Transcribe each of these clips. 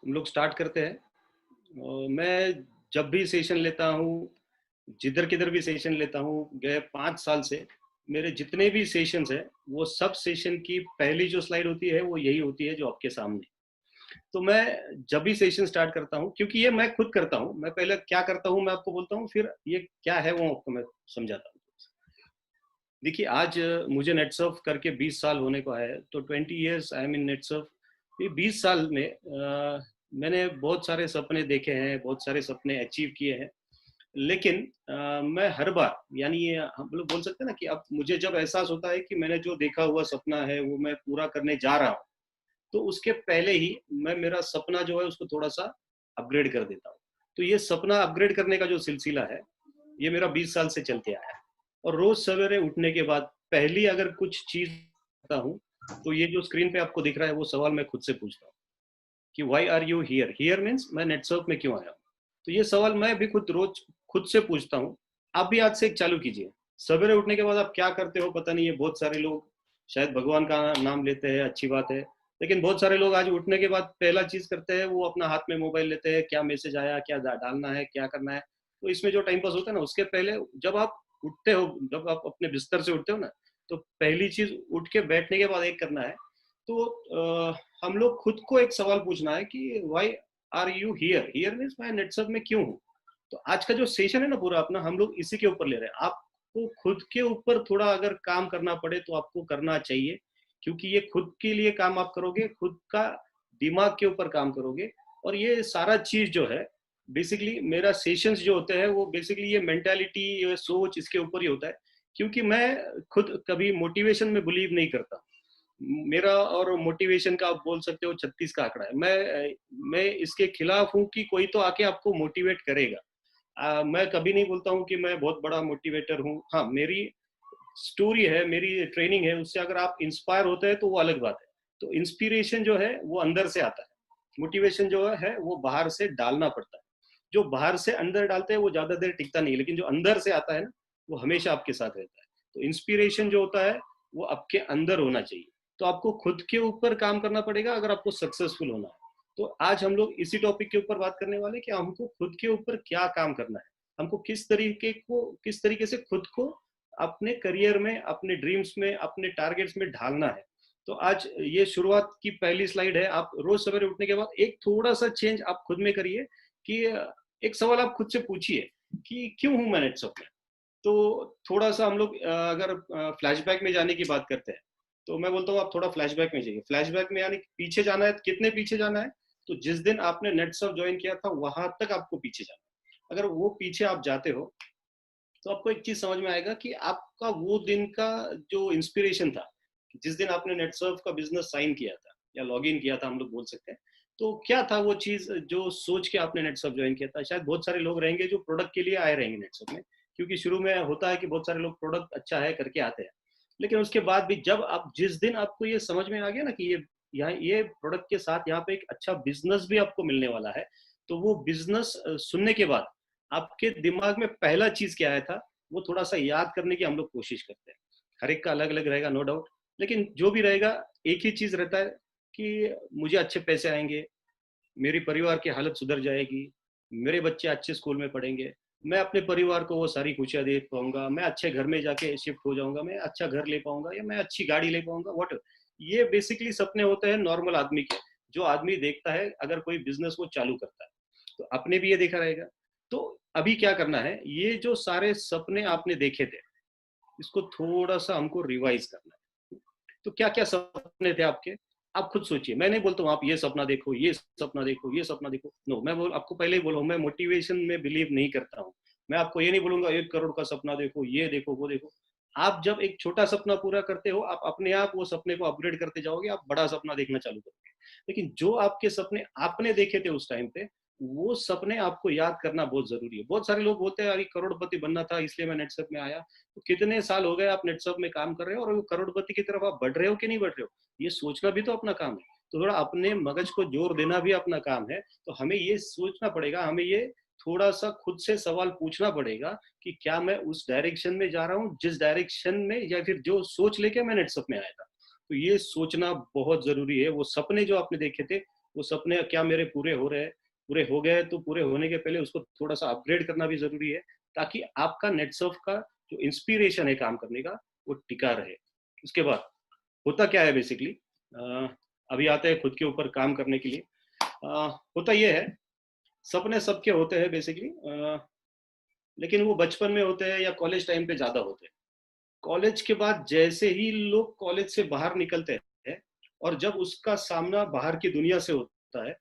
हम लोग स्टार्ट करते हैं। मैं जब भी सेशन लेता हूँ, जिधर किधर भी सेशन लेता हूँ, गए 5 साल से मेरे जितने भी सेशंस है, वो सब सेशन की पहली जो स्लाइड होती है वो यही होती है जो आपके सामने। तो मैं जब भी सेशन स्टार्ट करता हूँ, क्योंकि ये मैं खुद करता हूँ, मैं पहले क्या करता हूँ मैं आपको बोलता हूँ, फिर ये क्या है वो आपको मैं समझाता हूँ। देखिए, आज मुझे नेटसर्फ करके 20 साल होने को है, तो 20 ईयर्स आई एम इन नेटसर्फ। ये 20 साल में मैंने बहुत सारे सपने देखे हैं, बहुत सारे सपने अचीव किए हैं। लेकिन मैं हर बार, यानी ये हम लोग बोल सकते हैं ना कि अब मुझे जब एहसास होता है कि मैंने जो देखा हुआ सपना है वो मैं पूरा करने जा रहा हूँ, तो उसके पहले ही मैं मेरा सपना जो है उसको थोड़ा सा अपग्रेड कर देता हूँ। तो ये सपना अपग्रेड करने का जो सिलसिला है, ये मेरा 20 साल से चलते आया है। और रोज सवेरे उठने के बाद पहली अगर कुछ चीज करता हूँ, तो ये जो स्क्रीन पे आपको दिख रहा है वो सवाल मैं खुद से पूछता हूँ कि why are you here. Here means मैं नेटसर्फ में क्यों आया हूँ। तो ये सवाल मैं भी खुद रोज खुद से पूछता हूँ। आप भी आज से एक चालू कीजिए। सवेरे उठने के बाद आप क्या करते हो पता नहीं है। बहुत सारे लोग शायद भगवान का नाम लेते हैं, अच्छी बात है, लेकिन बहुत सारे लोग आज उठने के बाद पहला चीज करते हैं वो अपना हाथ में मोबाइल लेते हैं, क्या मैसेज आया, क्या डालना है, क्या करना है। तो इसमें जो टाइम पास होता है ना, उसके पहले जब आप उठते हो, जब आप अपने बिस्तर से उठते हो ना, तो पहली चीज उठ के बैठने के बाद एक करना है। तो हम लोग खुद को एक सवाल पूछना है कि why are you here. Here means मैं नेटसर्फ में क्यों हूँ। तो आज का जो सेशन है ना पूरा अपना, हम लोग इसी के ऊपर ले रहे हैं। आपको खुद के ऊपर थोड़ा अगर काम करना पड़े तो आपको करना चाहिए, क्योंकि ये खुद के लिए काम आप करोगे, खुद का दिमाग के ऊपर काम करोगे। और ये सारा चीज जो है बेसिकली मेरा सेशंस जो होते हैं वो बेसिकली ये मेंटालिटी, ये सोच इसके ऊपर ही होता है। क्योंकि मैं खुद कभी मोटिवेशन में बिलीव नहीं करता। मेरा और मोटिवेशन का आप बोल सकते हो 36 का आंकड़ा है। मैं इसके खिलाफ हूँ कि कोई तो आके आपको मोटिवेट करेगा। मैं कभी नहीं बोलता हूँ कि मैं बहुत बड़ा मोटिवेटर हूँ। हाँ, मेरी स्टोरी है, मेरी ट्रेनिंग है, उससे अगर आप इंस्पायर होते हैं तो वो अलग बात है। तो इंस्पिरेशन जो है वो अंदर से आता है, मोटिवेशन जो है वो बाहर से डालना पड़ता है। जो बाहर से अंदर डालते हैं वो ज्यादा देर टिकता नहीं, लेकिन जो अंदर से आता है ना, वो हमेशा आपके साथ रहता है। तो इंस्पिरेशन जो होता है वो आपके अंदर होना चाहिए। तो आपको खुद के ऊपर काम करना पड़ेगा अगर आपको सक्सेसफुल होना है। तो आज हम लोग इसी टॉपिक के ऊपर बात करने वाले कि हमको खुद के ऊपर क्या काम करना है, हमको किस तरीके से खुद को अपने करियर में, अपने ड्रीम्स में, अपने टारगेट्स में ढालना है। तो आज ये शुरुआत की पहली स्लाइड है। आप रोज सवेरे उठने के बाद एक थोड़ा सा चेंज आप खुद में करिए कि एक सवाल आप खुद से पूछिए कि क्यों हूं मैं नेटसप में। तो थोड़ा सा हम लोग अगर फ्लैशबैक में जाने की बात करते हैं, तो मैं बोलता हूँ आप थोड़ा फ्लैशबैक में जाइए। फ्लैशबैक में यानी पीछे जाना है, कितने पीछे जाना है, तो जिस दिन आपने नेटसप ज्वाइन किया था वहां तक आपको पीछे जाना है। अगर वो पीछे आप जाते हो तो आपको एक चीज समझ में आएगा कि आपका वो दिन का जो इंस्पिरेशन था, जिस दिन आपने नेटसर्फ का बिजनेस साइन किया था या लॉग इन किया था हम लोग बोल सकते हैं, तो क्या था वो चीज जो सोच के आपने नेटसर्फ ज्वाइन किया था। शायद बहुत सारे लोग रहेंगे जो प्रोडक्ट के लिए आए रहेंगे नेटसर्फ में, क्योंकि शुरू में होता है कि बहुत सारे लोग प्रोडक्ट अच्छा है करके आते हैं। लेकिन उसके बाद भी जब आप, जिस दिन आपको ये समझ में आ गया ना कि ये प्रोडक्ट के साथ यहाँ पे एक अच्छा बिजनेस भी आपको मिलने वाला है, तो वो बिजनेस सुनने के बाद आपके दिमाग में पहला चीज क्या आया था वो थोड़ा सा याद करने की हम लोग कोशिश करते हैं। हर एक का अलग अलग रहेगा, नो डाउट, लेकिन जो भी रहेगा एक ही चीज रहता है कि मुझे अच्छे पैसे आएंगे, मेरी परिवार की हालत सुधर जाएगी, मेरे बच्चे अच्छे स्कूल में पढ़ेंगे, मैं अपने परिवार को वो सारी खुशियां दे पाऊंगा, मैं अच्छे घर में जाके शिफ्ट हो जाऊंगा, मैं अच्छा घर ले पाऊंगा या मैं अच्छी गाड़ी ले पाऊंगा, वट। ये बेसिकली सपने होते हैं नॉर्मल आदमी के, जो आदमी देखता है अगर कोई बिजनेस वो चालू करता है। तो आपने भी ये देखा रहेगा। तो अभी क्या करना है, ये जो सारे सपने आपने देखे थे इसको थोड़ा सा हमको रिवाइज करना है। तो क्या क्या सपने थे आपके, आप खुद सोचिए। मैं नहीं बोलता हूँ आप ये सपना देखो, ये सपना देखो, ये सपना देखो, नो। मैं आपको पहले ही बोला हूँ, मैं मोटिवेशन में बिलीव नहीं करता हूँ। मैं आपको ये नहीं बोलूंगा 1 करोड़ का सपना देखो, ये देखो, वो देखो। आप जब एक छोटा सपना पूरा करते हो, आप अपने आप वो सपने को अपग्रेड करते जाओगे, आप बड़ा सपना देखना चालू करोगे। लेकिन जो आपके सपने आपने देखे थे उस टाइम पे, वो सपने आपको याद करना बहुत जरूरी है। बहुत सारे लोग बोलते हैं अरे करोड़पति बनना था इसलिए मैं नेटसप में आया। तो कितने साल हो गए आप नेटसप में काम कर रहे हो और करोड़पति की तरफ आप बढ़ रहे हो कि नहीं बढ़ रहे हो, ये सोचना भी तो अपना काम है। तो थोड़ा अपने मगज को जोर देना भी अपना काम है। तो हमें ये सोचना पड़ेगा, हमें ये थोड़ा सा खुद से सवाल पूछना पड़ेगा कि क्या मैं उस डायरेक्शन में जा रहा हूँ जिस डायरेक्शन में, या फिर जो सोच लेके मैं नेटसप में आया था। तो ये सोचना बहुत जरूरी है। वो सपने जो आपने देखे थे, वो सपने क्या मेरे पूरे हो रहे हैं, पूरे हो गए, तो पूरे होने के पहले उसको थोड़ा सा अपग्रेड करना भी जरूरी है, ताकि आपका नेटसर्फ का जो इंस्पिरेशन है काम करने का, वो टिका रहे। उसके बाद होता क्या है बेसिकली, अभी आते हैं खुद के ऊपर काम करने के लिए। होता ये है, सपने सबके होते हैं बेसिकली, लेकिन वो बचपन में होते हैं या कॉलेज टाइम पे ज्यादा होते हैं। कॉलेज के बाद जैसे ही लोग कॉलेज से बाहर निकलते हैं और जब उसका सामना बाहर की दुनिया से होता है,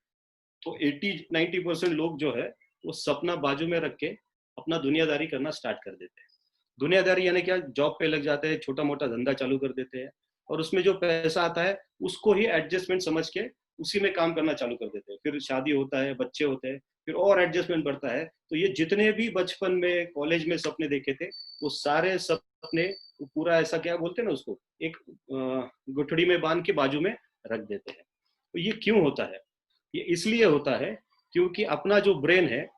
तो 80-90% लोग जो है वो सपना बाजू में रख के अपना दुनियादारी करना स्टार्ट कर देते हैं। दुनियादारी यानी क्या, जॉब पे लग जाते हैं, छोटा मोटा धंधा चालू कर देते हैं, और उसमें जो पैसा आता है उसको ही एडजस्टमेंट समझ के उसी में काम करना चालू कर देते हैं। फिर शादी होता है, बच्चे होते हैं, फिर और एडजस्टमेंट बढ़ता है। तो ये जितने भी बचपन में कॉलेज में सपने देखे थे, वो सारे सपने वो पूरा ऐसा क्या बोलते हैं ना उसको, एक गुठड़ी में बांध के बाजू में रख देते हैं। तो ये क्यों होता है? ये इसलिए होता है क्योंकि अपना जो ब्रेन है,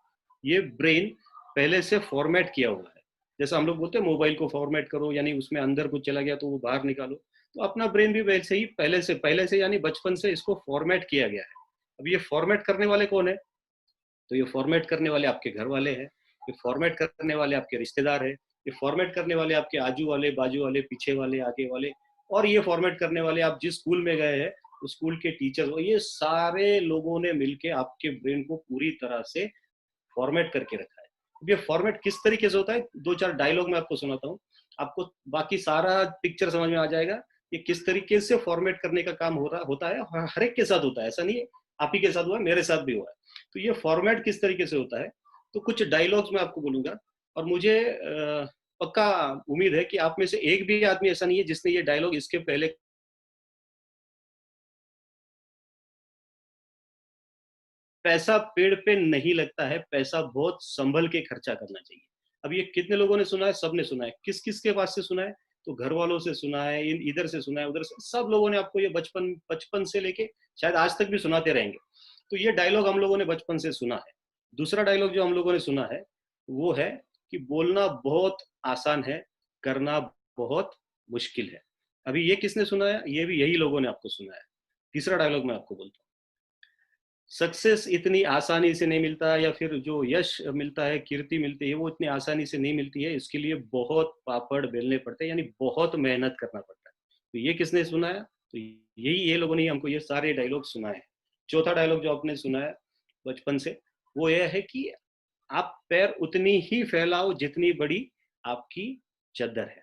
ये ब्रेन पहले से फॉर्मेट किया हुआ है। जैसा हम लोग बोलते हैं मोबाइल को फॉर्मेट करो, यानी उसमें अंदर कुछ चला गया तो वो बाहर निकालो। तो अपना ब्रेन भी वैसे ही पहले से यानी बचपन से इसको फॉर्मेट किया गया है। अब ये फॉर्मेट करने वाले कौन है? तो ये फॉर्मेट करने वाले आपके घर वाले हैं, ये फॉर्मेट करने वाले आपके रिश्तेदार हैं, ये फॉर्मेट करने वाले आपके आजू वाले, बाजू वाले, पीछे वाले, आगे वाले, और ये फॉर्मेट करने वाले आप जिस स्कूल में गए हैं उस स्कूल के टीचर, ये सारे लोगों ने मिलके आपके ब्रेन को पूरी तरह से फॉर्मेट करके रखा है। अब ये फॉर्मेट किस तरीके से होता है, दो चार डायलॉग मैं आपको सुनाता हूँ, आपको बाकी सारा पिक्चर समझ में आ जाएगा। ये किस तरीके से फॉर्मेट करने का काम हो रहा होता है, हर एक के साथ होता है, ऐसा नहीं है आप ही के साथ हुआ है, मेरे साथ भी हुआ है। तो ये फॉर्मेट किस तरीके से होता है, तो कुछ डायलॉग्स मैं आपको बोलूंगा, और मुझे पक्का उम्मीद है कि आप में से एक भी आदमी ऐसा नहीं है जिसने ये डायलॉग इसके पहले। पैसा पेड़ पे नहीं लगता है, पैसा बहुत संभल के खर्चा करना चाहिए। अब ये कितने लोगों ने सुना है? सबने सुना है। किस किस के पास से सुना है? तो घर वालों से सुना है, इधर से सुना है, उधर से, सब लोगों ने आपको ये बचपन बचपन से लेके शायद आज तक भी सुनाते रहेंगे। तो ये डायलॉग हम लोगों ने बचपन से सुना है। दूसरा डायलॉग जो हम लोगों ने सुना है वो है कि बोलना बहुत आसान है, करना बहुत मुश्किल है। अभी ये किसने सुना है? ये भी यही लोगों ने आपको सुना है। तीसरा डायलॉग मैं आपको बोलता हूँ, सक्सेस इतनी आसानी से नहीं मिलता, या फिर जो यश मिलता है, कीर्ति मिलती है, वो इतनी आसानी से नहीं मिलती है, इसके लिए बहुत पापड़ बेलने पड़ते हैं, यानी बहुत मेहनत करना पड़ता है। तो ये किसने सुना है? तो यही ये लोगों ने हमको ये सारे डायलॉग सुनाए हैं। चौथा डायलॉग जो आपने सुना है बचपन से, वो यह है कि आप पैर उतनी ही फैलाओ जितनी बड़ी आपकी चद्दर है।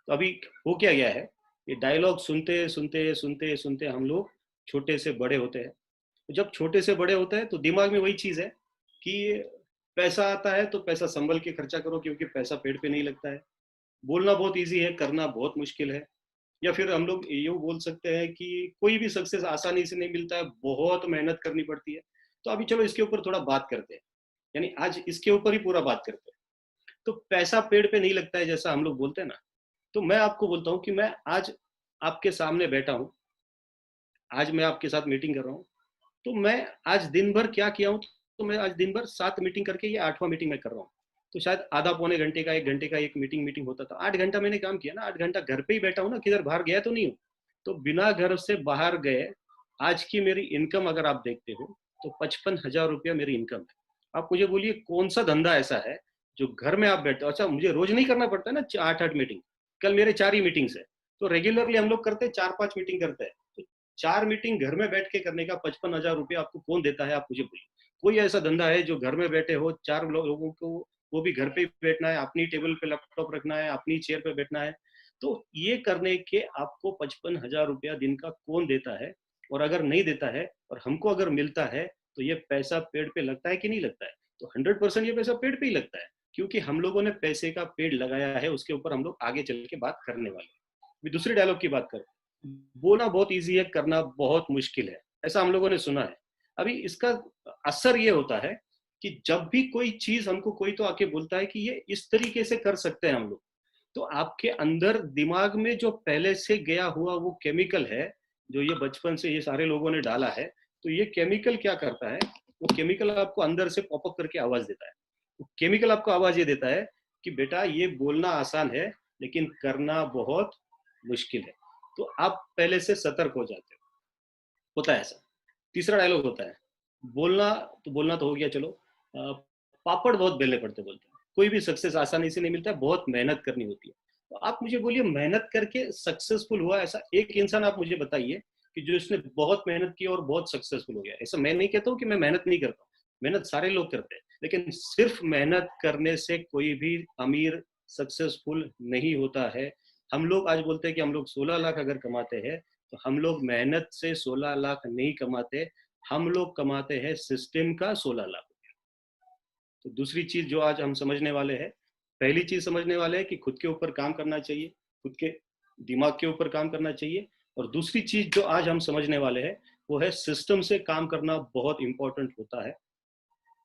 तो अभी हो क्या गया है, ये डायलॉग सुनते सुनते सुनते सुनते हम लोग छोटे से बड़े होते हैं। तो जब छोटे से बड़े होते हैं तो दिमाग में वही चीज है कि पैसा आता है तो पैसा संभल के खर्चा करो, क्योंकि पैसा पेड़ पे नहीं लगता है। बोलना बहुत इजी है, करना बहुत मुश्किल है। या फिर हम लोग ये बोल सकते हैं कि कोई भी सक्सेस आसानी से नहीं मिलता है, बहुत मेहनत करनी पड़ती है। तो अभी चलो इसके ऊपर थोड़ा बात करते हैं, यानी आज इसके ऊपर ही पूरा बात करते हैं। तो पैसा पेड़ पे नहीं लगता है जैसा हम लोग बोलते हैं ना, तो मैं आपको बोलता हूँ कि मैं आज आपके सामने बैठा हूँ, आज मैं आपके साथ मीटिंग कर रहा हूँ, तो मैं आज दिन भर क्या किया हूँ, तो मैं आज दिन भर 7 मीटिंग करके ये 8वां मीटिंग मैं कर रहा हूँ। तो शायद आधा पौने घंटे का, 1 घंटे का एक मीटिंग मीटिंग होता था, 8 घंटा मैंने काम किया ना, 8 घंटा घर पे ही बैठा हूँ ना, किधर बाहर गया तो नहीं हूँ। तो बिना घर से बाहर गए आज की मेरी इनकम अगर आप देखते हो तो 55,000 रुपया मेरी इनकम है। आप मुझे बोलिए कौन सा धंधा ऐसा है जो घर में आप बैठते हो? अच्छा, मुझे रोज नहीं करना पड़ता है ना 8-8 मीटिंग, कल मेरे 4 ही मीटिंग्स है। तो रेगुलरली हम लोग करते हैं 4-5 मीटिंग करते हैं। तो 4 मीटिंग घर में बैठ के करने का 55,000 रुपया आपको कौन देता है? आप मुझे बोलिए। कोई ऐसा धंधा है जो घर में बैठे हो 4 लोगों को, वो भी घर पे ही बैठना है, अपनी टेबल पे लैपटॉप रखना है, अपनी चेयर पे बैठना है, तो ये करने के आपको 55,000 रुपया दिन का कौन देता है? और अगर नहीं देता है और हमको अगर मिलता है, तो ये पैसा पेड़ पे लगता है कि नहीं लगता है? तो 100% ये पैसा पेड़ पे ही लगता है, क्योंकि हम लोगों ने पैसे का पेड़ लगाया है, उसके ऊपर हम लोग आगे चल के बात करने वाले हैं। दूसरे डायलॉग की बात करें, बोलना बहुत इजी है, करना बहुत मुश्किल है, ऐसा हम लोगों ने सुना है। अभी इसका असर ये होता है कि जब भी कोई चीज हमको कोई तो आके बोलता है कि ये इस तरीके से कर सकते हैं हम लोग, तो आपके अंदर दिमाग में जो पहले से गया हुआ वो केमिकल है, जो ये बचपन से ये सारे लोगों ने डाला है, तो ये केमिकल क्या करता है, वो केमिकल आपको अंदर से पॉपअप करके आवाज देता है। वो केमिकल आपको आवाज ये देता है कि बेटा ये बोलना आसान है लेकिन करना बहुत मुश्किल है। तो आप पहले से सतर्क हो जाते हो। होता है ऐसा। तीसरा डायलॉग होता है, बोलना बोलना तो हो गया, चलो पापड़ बहुत बेलने पड़ते बोलते हैं। कोई भी सक्सेस आसानी से नहीं मिलता है, बहुत मेहनत करनी होती है। तो आप मुझे बोलिए, मेहनत करके सक्सेसफुल हुआ ऐसा एक इंसान आप मुझे बताइए कि जो इसने बहुत मेहनत की और बहुत सक्सेसफुल हो गया। ऐसा मैं नहीं कहता हूँ कि मैं मेहनत नहीं करता हूँ, मेहनत सारे लोग करते हैं, लेकिन सिर्फ मेहनत करने से कोई भी अमीर सक्सेसफुल नहीं होता है। हम लोग आज बोलते हैं कि हम लोग 16 लाख अगर कमाते हैं, तो हम लोग मेहनत से 16 लाख नहीं कमाते, हम लोग कमाते हैं सिस्टम का 16 लाख। तो दूसरी चीज जो आज हम समझने वाले हैं, पहली चीज समझने वाले हैं कि खुद के ऊपर काम करना चाहिए, खुद के दिमाग के ऊपर काम करना चाहिए। और दूसरी चीज जो आज हम समझने वाले हैं वो है सिस्टम से काम करना बहुत इंपॉर्टेंट होता है।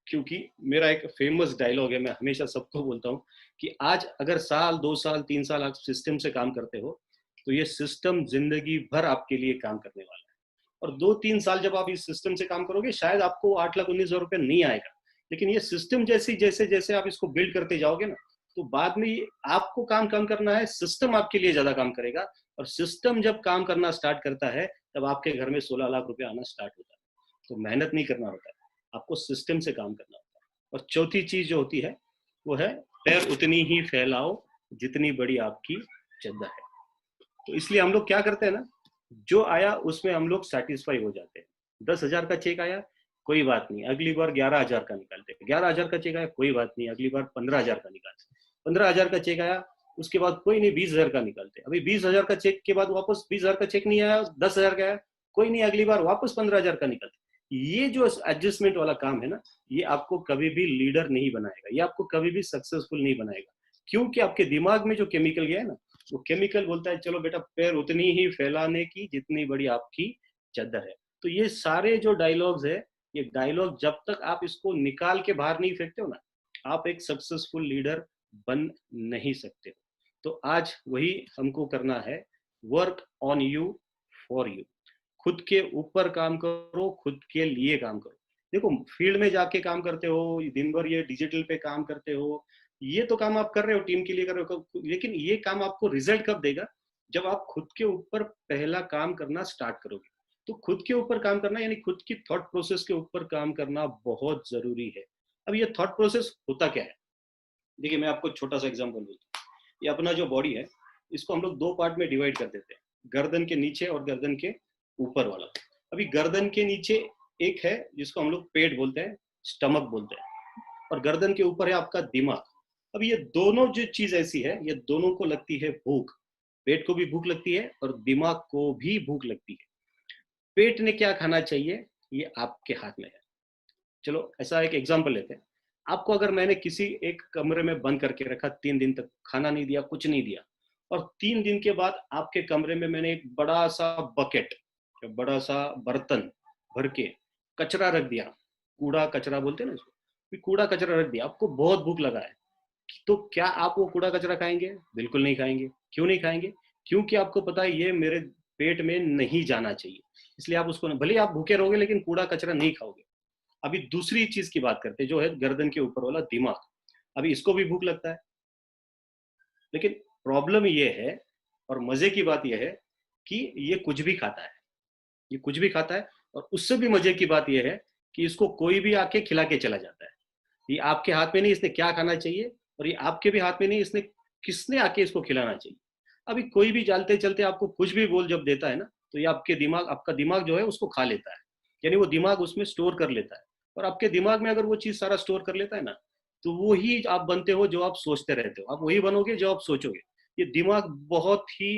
क्योंकि मेरा एक फेमस डायलॉग है, मैं हमेशा सबको बोलता हूँ कि आज अगर साल 2 साल 3 साल आप सिस्टम से काम करते हो, तो ये सिस्टम जिंदगी भर आपके लिए काम करने वाला है। और 2-3 साल जब आप इस सिस्टम से काम करोगे, शायद आपको 8,19,000 रुपये नहीं आएगा, लेकिन ये सिस्टम जैसे जैसे जैसे आप इसको बिल्ड करते जाओगे ना, तो बाद में आपको काम कम करना है, सिस्टम आपके लिए ज्यादा काम करेगा। और सिस्टम जब काम करना स्टार्ट करता है, तब आपके घर में 16 लाख रुपए आना स्टार्ट होता है। तो मेहनत नहीं करना होता है, आपको सिस्टम से काम करना होता है। और चौथी चीज जो होती है वो है, पैर उतनी ही फैलाओ जितनी बड़ी आपकी चद्दर है। तो इसलिए हम लोग क्या करते हैं ना, जो आया उसमें हम लोग सेटिस्फाई हो जाते हैं। 10,000 का चेक आया, कोई बात नहीं, अगली बार 11,000 का निकालते हैं। 11,000 का चेक आया, कोई बात नहीं, अगली बार 15,000 का निकालते हैं। 15,000 का चेक आया, उसके बाद कोई नहीं, 20,000 का निकालते हैं। अभी 20,000 का चेक के बाद वापस 20,000 का चेक नहीं आया, 10,000 का आया, कोई नहीं, अगली बार वापस 15,000 का निकालते हैं। ये जो एडजस्टमेंट वाला काम है ना, ये आपको कभी भी लीडर नहीं बनाएगा, ये आपको कभी भी सक्सेसफुल नहीं बनाएगा। क्योंकि आपके दिमाग में जो केमिकल गया है ना, वो केमिकल बोलता है चलो बेटा, पैर उतनी ही फैलाने की जितनी बड़ी आपकी चद्दर है। तो ये सारे जो डायलॉग्स है, ये डायलॉग जब तक आप इसको निकाल के बाहर नहीं फेंकते हो ना, आप एक सक्सेसफुल लीडर बन नहीं सकते हो। तो आज वही हमको करना है, work on you for you. खुद के ऊपर काम करो, खुद के लिए काम करो। देखो, फील्ड में जाके काम करते हो, दिन भर ये डिजिटल पे काम करते हो, ये तो काम आप कर रहे हो, टीम के लिए कर रहे हो, लेकिन ये काम आपको रिजल्ट कब देगा? जब आप खुद के ऊपर पहला काम करना स्टार्ट करोगे। तो खुद के ऊपर काम करना यानी खुद की थॉट प्रोसेस के ऊपर काम करना बहुत जरूरी है। अब ये थॉट प्रोसेस होता क्या है? देखिए, मैं आपको छोटा सा एग्जांपल दूं। ये अपना जो बॉडी है, इसको हम लोग दो पार्ट में डिवाइड कर देते हैं, गर्दन के नीचे और गर्दन के ऊपर वाला। अभी गर्दन के नीचे एक है जिसको हम लोग पेट बोलते हैं, स्टमक बोलते हैं, और गर्दन के ऊपर है आपका दिमाग। अब ये दोनों जो चीज ऐसी है, ये दोनों को लगती है भूख। पेट को भी भूख लगती है और दिमाग को भी भूख लगती है। पेट ने क्या खाना चाहिए, ये आपके हाथ में है। चलो ऐसा एक एग्जांपल लेते हैं। आपको अगर मैंने किसी एक कमरे में बंद करके रखा, 3 दिन तक खाना नहीं दिया, कुछ नहीं दिया, और 3 दिन के बाद आपके कमरे में मैंने एक बड़ा सा बकेट, बड़ा सा बर्तन भर के कचरा रख दिया, कूड़ा कचरा बोलते हैं ना इसको, कूड़ा कचरा रख दिया, आपको बहुत भूख लगा है, तो क्या आप वो कूड़ा कचरा खाएंगे? बिल्कुल नहीं खाएंगे। क्यों नहीं खाएंगे? क्योंकि आपको पता है ये मेरे पेट में नहीं जाना चाहिए, इसलिए आप उसको, भले आप भूखे रहोगे लेकिन कूड़ा कचरा नहीं खाओगे। अभी दूसरी चीज की बात करते हैं, जो है गर्दन के ऊपर वाला दिमाग। अभी इसको भी भूख लगता है, लेकिन प्रॉब्लम ये है और मजे की बात यह है कि ये कुछ भी खाता है, ये कुछ भी खाता है। और उससे भी मजे की बात यह है कि इसको कोई भी आके खिला के चला जाता है। ये आपके हाथ में नहीं इसने क्या खाना चाहिए, और ये आपके भी हाथ में नहीं इसने किसने आके इसको खिलाना चाहिए। अभी कोई भी चलते चलते आपको कुछ भी बोल जब देता है ना, तो ये आपका दिमाग जो है उसको खा लेता है, यानी वो दिमाग उसमें स्टोर कर लेता है। और आपके दिमाग में अगर वो चीज सारा स्टोर कर लेता है ना, तो वो ही आप बनते हो जो आप सोचते रहते हो, आप वही बनोगे जो आप सोचोगे। ये दिमाग बहुत ही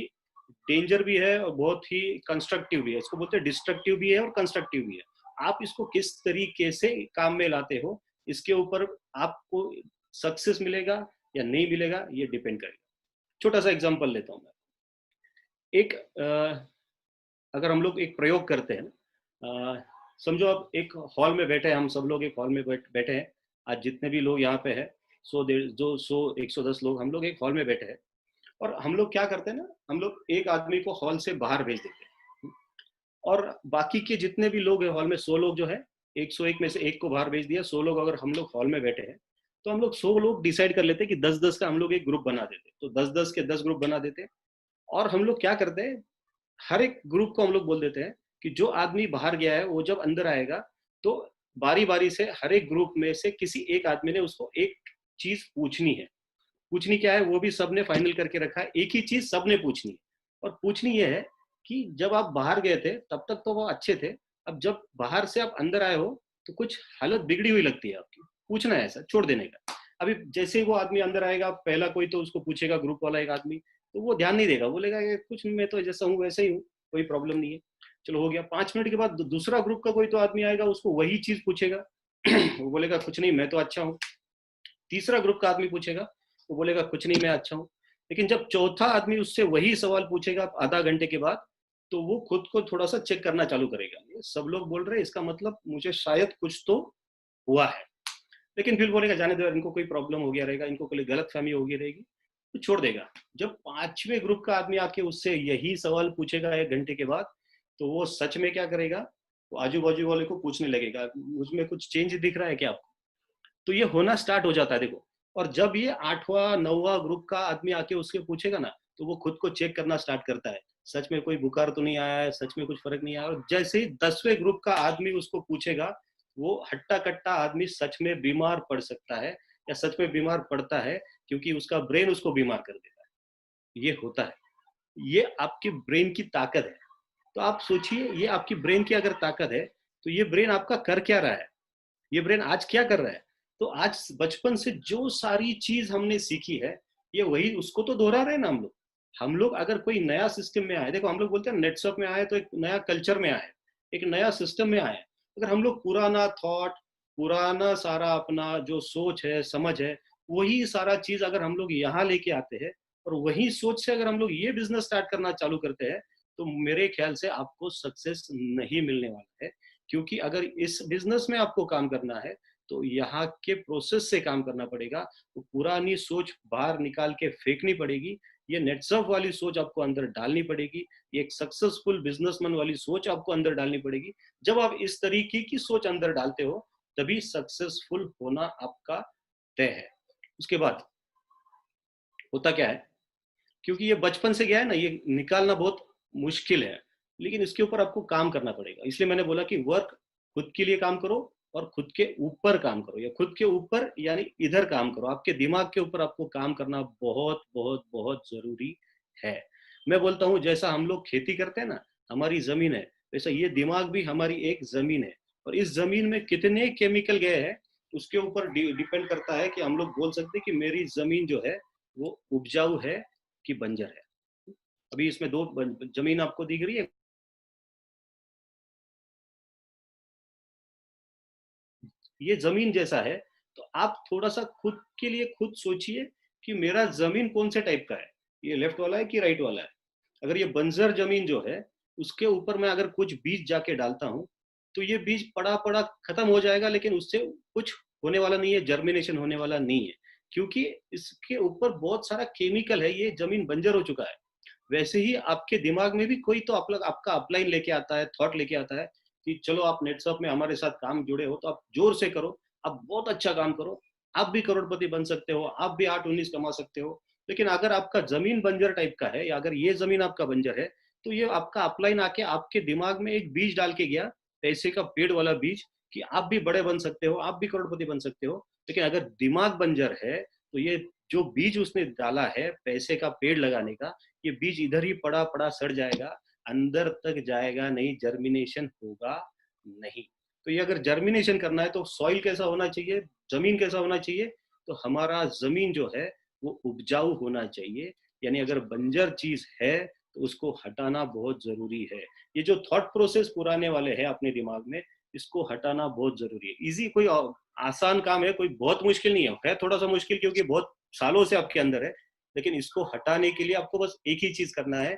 डेंजर भी है और बहुत ही कंस्ट्रक्टिव भी है, इसको बोलते हैं डिस्ट्रक्टिव भी है और कंस्ट्रक्टिव भी है। आप इसको किस तरीके से काम में लाते हो, इसके ऊपर आपको सक्सेस मिलेगा या नहीं मिलेगा, ये डिपेंड करेगा। छोटा सा एग्जांपल लेता हूँ मैं। एक अगर हम लोग एक प्रयोग करते हैं ना, समझो आप एक हॉल में बैठे हैं, हम सब लोग एक हॉल में बैठे हैं। आज जितने भी लोग यहाँ पे हैं, 100 150 लोग, हम लोग एक हॉल में बैठे हैं। और हम लोग क्या करते हैं ना, हम लोग एक आदमी को हॉल से बाहर भेज देते हैं, और बाकी के जितने भी लोग हैं हॉल में, 100 लोग जो है, 101 में से एक को बाहर भेज दिया, 100 लोग अगर हम लोग हॉल में बैठे हैं, तो हम लोग 100 लोग डिसाइड कर लेते हैं कि 10-10 का हम लोग एक ग्रुप बना देते, तो 10-10 के 10 ग्रुप बना देते। और हम लोग क्या करते हैं, हर एक ग्रुप को हम लोग बोल देते हैं कि जो आदमी बाहर गया है वो जब अंदर आएगा तो बारी बारी से हर एक ग्रुप में से किसी एक आदमी ने उसको एक चीज पूछनी है। पूछनी क्या है वो भी सबने फाइनल करके रखा है, एक ही चीज सबने पूछनी है। और पूछनी ये है कि जब आप बाहर गए थे तब तक तो वो अच्छे थे, अब जब बाहर से आप अंदर आए हो तो कुछ हालत बिगड़ी हुई लगती है आपकी, पूछना है, ऐसा छोड़ देने का। अभी जैसे ही वो आदमी अंदर आएगा, पहला कोई तो उसको पूछेगा, ग्रुप वाला एक आदमी, तो वो ध्यान नहीं देगा, बोलेगा कि कुछ मैं तो जैसा हूँ वैसे ही हूँ, कोई प्रॉब्लम नहीं है। चलो हो गया। 5 मिनट के बाद दूसरा ग्रुप का कोई तो आदमी आएगा, उसको वही चीज पूछेगा वो बोलेगा कुछ नहीं मैं तो अच्छा हूँ। तीसरा ग्रुप का आदमी पूछेगा, वो बोलेगा कुछ नहीं मैं अच्छा हूँ। लेकिन जब चौथा आदमी उससे वही सवाल पूछेगा आधा घंटे के बाद, तो वो खुद को थोड़ा सा चेक करना चालू करेगा, ये सब लोग बोल रहे हैं इसका मतलब मुझे शायद कुछ तो हुआ है। लेकिन फिर बोलेगा जाने दो, इनको कोई प्रॉब्लम हो गया रहेगा, इनको कोई गलत फहमी हो गई रहेगी, तो छोड़ देगा। जब 5वें ग्रुप का आदमी आके उससे यही सवाल पूछेगा 1 घंटे के बाद, तो वो सच में क्या करेगा, वो आजू बाजू वाले को पूछने लगेगा मुझमें कुछ चेंज दिख रहा है क्या आपको। तो ये होना स्टार्ट हो जाता है, देखो। और जब ये 8वां 9वां ग्रुप का आदमी आके उसके पूछेगा ना, तो वो खुद को चेक करना स्टार्ट करता है, सच में कोई बुखार तो नहीं आया है, सच में कुछ फर्क नहीं आया। और जैसे ही 10वें ग्रुप का आदमी उसको पूछेगा, वो हट्टा कट्टा आदमी सच में बीमार पड़ सकता है, या सच में बीमार पड़ता है, क्योंकि उसका ब्रेन उसको बीमार कर देता है। ये होता है, ये आपके ब्रेन की ताकत है। तो आप सोचिए, ये आपकी ब्रेन की अगर ताकत है, तो ये ब्रेन आपका कर क्या रहा है, ये ब्रेन आज क्या कर रहा है। तो आज बचपन से जो सारी चीज हमने सीखी है, ये वही उसको तो दोहरा रहे हैं ना हम लोग। हम लोग अगर कोई नया सिस्टम में आए, देखो हम लोग बोलते हैं नेटवर्क में आए तो एक नया कल्चर में आए, एक नया सिस्टम में आए। अगर हम लोग पुराना थॉट, पुराना सारा अपना जो सोच है समझ है, वही सारा चीज अगर हम लोग यहाँ लेके आते हैं, और वही सोच से अगर हम लोग ये बिजनेस स्टार्ट करना चालू करते हैं, तो मेरे ख्याल से आपको सक्सेस नहीं मिलने वाला है। क्योंकि अगर इस बिजनेस में आपको काम करना है, तो यहाँ के प्रोसेस से काम करना पड़ेगा। तो पुरानी सोच बाहर निकाल के फेंकनी पड़ेगी, ये नेटसर्फ वाली सोच आपको अंदर डालनी पड़ेगी, ये एक सक्सेसफुल बिजनेसमैन वाली सोच आपको अंदर डालनी पड़ेगी। जब आप इस तरीके की सोच अंदर डालते हो, तभी सक्सेसफुल होना आपका तय है। उसके बाद होता क्या है, क्योंकि ये बचपन से गया है ना, ये निकालना बहुत मुश्किल है, लेकिन इसके ऊपर आपको काम करना पड़ेगा। इसलिए मैंने बोला कि वर्क, खुद के लिए काम करो, और खुद के ऊपर काम करो, या खुद के ऊपर यानी इधर काम करो, आपके दिमाग के ऊपर आपको काम करना बहुत बहुत बहुत जरूरी है। मैं बोलता हूँ जैसा हम लोग खेती करते हैं ना, हमारी जमीन है, वैसा ये दिमाग भी हमारी एक जमीन है। और इस जमीन में कितने केमिकल गए हैं, उसके ऊपर डिपेंड करता है कि हम लोग बोल सकते हैं कि मेरी जमीन जो है वो उपजाऊ है कि बंजर है। अभी इसमें दो जमीन आपको दिख रही है, ये जमीन जैसा है। तो आप थोड़ा सा खुद के लिए खुद सोचिए कि मेरा जमीन कौन से टाइप का है, ये लेफ्ट वाला है कि राइट वाला है। अगर ये बंजर जमीन जो है, उसके ऊपर मैं अगर कुछ बीज जाके डालता हूँ, तो ये बीज पड़ा पड़ा खत्म हो जाएगा, लेकिन उससे कुछ होने वाला नहीं है, जर्मिनेशन होने वाला नहीं है, क्योंकि इसके ऊपर बहुत सारा केमिकल है, ये जमीन बंजर हो चुका है। वैसे ही आपके दिमाग में भी कोई तो आपका अपलाइन लेके आता है, थॉट लेके आता है कि चलो आप नेटवर्क में हमारे साथ काम जुड़े हो, तो आप जोर से करो, आप बहुत अच्छा काम करो, आप भी करोड़पति बन सकते हो, आप भी 8-19 कमा सकते हो। लेकिन अगर आपका जमीन बंजर टाइप का है, या अगर ये जमीन आपका बंजर है, तो ये आपका अपलाइन आके आपके दिमाग में एक बीज डाल के गया, पैसे का पेड़ वाला बीज, कि आप भी बड़े बन सकते हो, आप भी करोड़पति बन सकते हो। लेकिन अगर दिमाग बंजर है, तो ये जो बीज उसने डाला है पैसे का पेड़ लगाने का, ये बीज इधर ही पड़ा पड़ा सड़ जाएगा, अंदर तक जाएगा नहीं, जर्मिनेशन होगा नहीं। तो ये अगर जर्मिनेशन करना है, तो सॉइल कैसा होना चाहिए, जमीन कैसा होना चाहिए, तो हमारा जमीन जो है वो उपजाऊ होना चाहिए। यानी अगर बंजर चीज है, तो उसको हटाना बहुत जरूरी है। ये जो थॉट प्रोसेस पुराने वाले हैं अपने दिमाग में, इसको हटाना बहुत जरूरी है। इजी कोई आसान काम है, कोई बहुत मुश्किल नहीं है थोड़ा सा मुश्किल क्योंकि बहुत सालों से आपके अंदर है। लेकिन इसको हटाने के लिए आपको बस एक ही चीज करना है,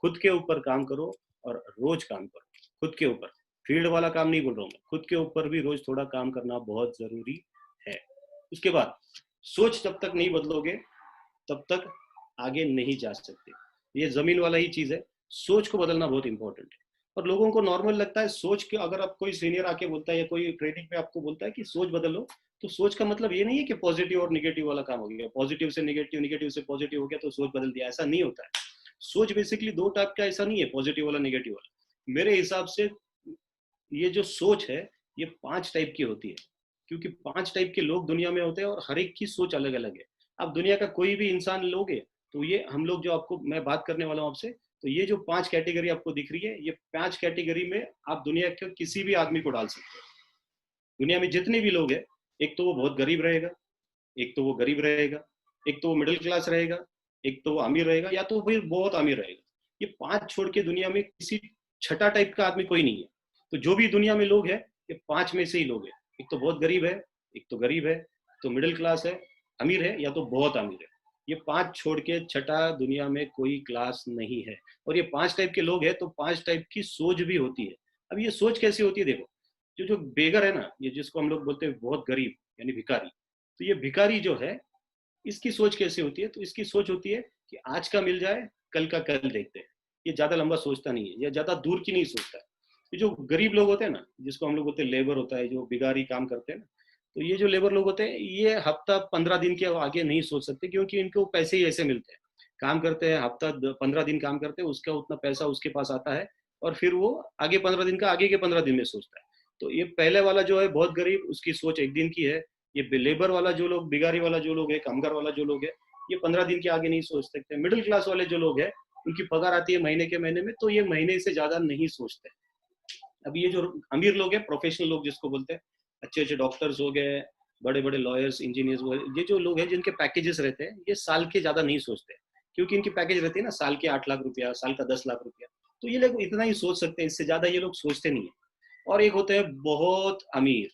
खुद के ऊपर काम करो, और रोज काम करो खुद के ऊपर। फील्ड वाला काम नहीं बोल रहा हूँ मैं, खुद के ऊपर भी रोज थोड़ा काम करना बहुत जरूरी है। उसके बाद सोच जब तक नहीं बदलोगे, तब तक आगे नहीं जा सकते। ये जमीन वाला ही चीज है, सोच को बदलना बहुत इंपॉर्टेंट है। और लोगों को नॉर्मल लगता है सोच के, अगर आप कोई सीनियर आके बोलता है या कोई ट्रेनिंग में आपको बोलता है कि सोच बदलो, तो सोच का मतलब ये नहीं है कि पॉजिटिव और निगेटिव वाला काम हो गया, पॉजिटिव से निगेटिव, निगेटिव से पॉजिटिव हो गया तो सोच बदल दिया, ऐसा नहीं होता है। सोच बेसिकली दो टाइप का ऐसा नहीं है, पॉजिटिव वाला नेगेटिव वाला। मेरे हिसाब से ये जो सोच है ये 5 टाइप की होती है, क्योंकि 5 टाइप के लोग दुनिया में होते हैं और हर एक की सोच अलग अलग है। आप दुनिया का कोई भी इंसान लोगे तो ये हम लोग जो आपको मैं बात करने वाला हूँ आपसे, तो ये जो 5 कैटेगरी आपको दिख रही है, ये 5 कैटेगरी में आप दुनिया के किसी भी आदमी को डाल सकते हो। दुनिया में जितने भी लोग हैं, एक तो वो बहुत गरीब रहेगा, एक तो वो गरीब रहेगा, एक तो वो मिडिल क्लास रहेगा, एक तो वो अमीर रहेगा, या तो फिर बहुत अमीर रहेगा। ये 5 छोड़ के दुनिया में किसी छठा टाइप का आदमी कोई नहीं है। तो जो भी दुनिया में लोग हैं, ये 5 में से ही लोग हैं। एक तो बहुत गरीब है, एक तो गरीब है, तो मिडिल क्लास है, अमीर है, या तो बहुत अमीर है। ये 5 छोड़ के छठा दुनिया में कोई क्लास नहीं है। और ये 5 टाइप के लोग हैं, तो 5 टाइप की सोच भी होती है। अब ये सोच कैसी होती है देखो, जो जो बेगर है ना, ये जिसको हम लोग बोलते हैं बहुत गरीब यानी भिखारी, तो ये भिखारी जो है, इसकी सोच कैसी होती है? तो इसकी सोच होती है कि आज का मिल जाए, कल का कल देखते हैं। ये ज्यादा लंबा सोचता नहीं है, या ज्यादा दूर की नहीं सोचता है। ये जो गरीब लोग होते हैं ना, जिसको हम लोग बोलते हैं लेबर होता है, जो बिगारी काम करते हैं ना, तो ये जो लेबर लोग होते हैं, ये हफ्ता 15 दिन के आगे नहीं सोच सकते, क्योंकि इनको पैसे ही ऐसे मिलते हैं। काम करते हैं, हफ्ता 15 दिन काम करते हैं, उसका उतना पैसा उसके पास आता है, और फिर वो आगे 15 दिन का आगे के 15 दिन में सोचता है। तो ये पहले वाला जो है बहुत गरीब, उसकी सोच एक दिन की है। ये लेबर वाला जो लोग, बिगारी वाला जो लोग है, कामगार वाला जो लोग है, ये 15 दिन के आगे नहीं सोच सकते। मिडिल क्लास वाले जो लोग हैं, उनकी पगार आती है महीने के महीने में, तो ये महीने से ज्यादा नहीं सोचते। अभी ये जो अमीर लोग हैं, प्रोफेशनल लोग जिसको बोलते हैं, अच्छे अच्छे डॉक्टर्स हो गए, बड़े बड़े लॉयर्स, इंजीनियर्स हो गए, ये जो लोग हैं जिनके पैकेजेस रहते हैं, ये साल के ज्यादा नहीं सोचते, क्योंकि इनकी पैकेज रहती है ना साल के 8 लाख रुपया, साल का 10 लाख रुपया। तो ये लोग इतना ही सोच सकते हैं, इससे ज्यादा ये लोग सोचते नहीं है। और एक होते हैं बहुत अमीर,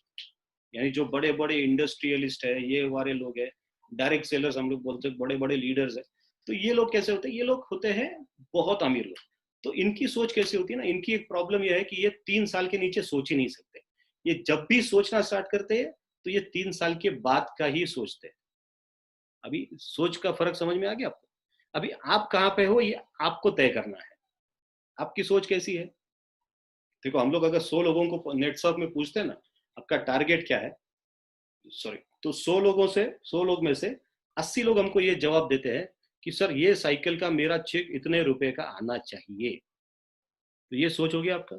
यानी जो बड़े बड़े इंडस्ट्रियलिस्ट है, ये वाले लोग हैं, डायरेक्ट सेलर्स हम लोग बोलते हैं, बड़े बड़े लीडर्स है। तो ये लोग कैसे होते हैं? ये लोग होते हैं बहुत अमीर लोग। तो इनकी सोच कैसी होती है ना, इनकी एक प्रॉब्लम यह है कि ये 3 साल के नीचे सोच ही नहीं सकते। ये जब भी सोचना स्टार्ट करते हैं, तो ये 3 साल के बाद का ही सोचते हैं। अभी सोच का फर्क समझ में आ गया आपको? अभी आप कहाँ पे हो, ये आपको तय करना है। आपकी सोच कैसी है? देखो, हम लोग अगर 100 लोगों को नेटवर्क में पूछते हैं ना, आपका टारगेट क्या है, सॉरी, तो 100 लोग में से 80 लोग हमको ये जवाब देते हैं कि सर, ये साइकिल का मेरा चेक इतने रुपए का आना चाहिए। तो ये सोच हो गया आपका।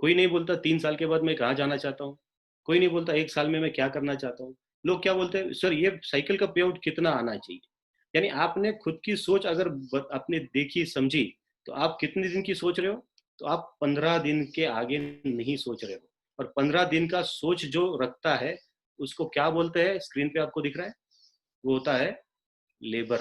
कोई नहीं बोलता 3 साल के बाद मैं कहाँ जाना चाहता हूँ, कोई नहीं बोलता 1 साल में मैं क्या करना चाहता हूँ। लोग क्या बोलते हैं, सर ये साइकिल का पे आउट कितना आना चाहिए। यानी आपने खुद की सोच अगर आपने देखी समझी, तो आप कितने दिन की सोच रहे हो? तो आप 15 दिन के आगे नहीं सोच रहे हो। और 15 दिन का सोच जो रखता है, उसको क्या बोलते हैं? स्क्रीन पे आपको दिख रहा है, वो होता है लेबर।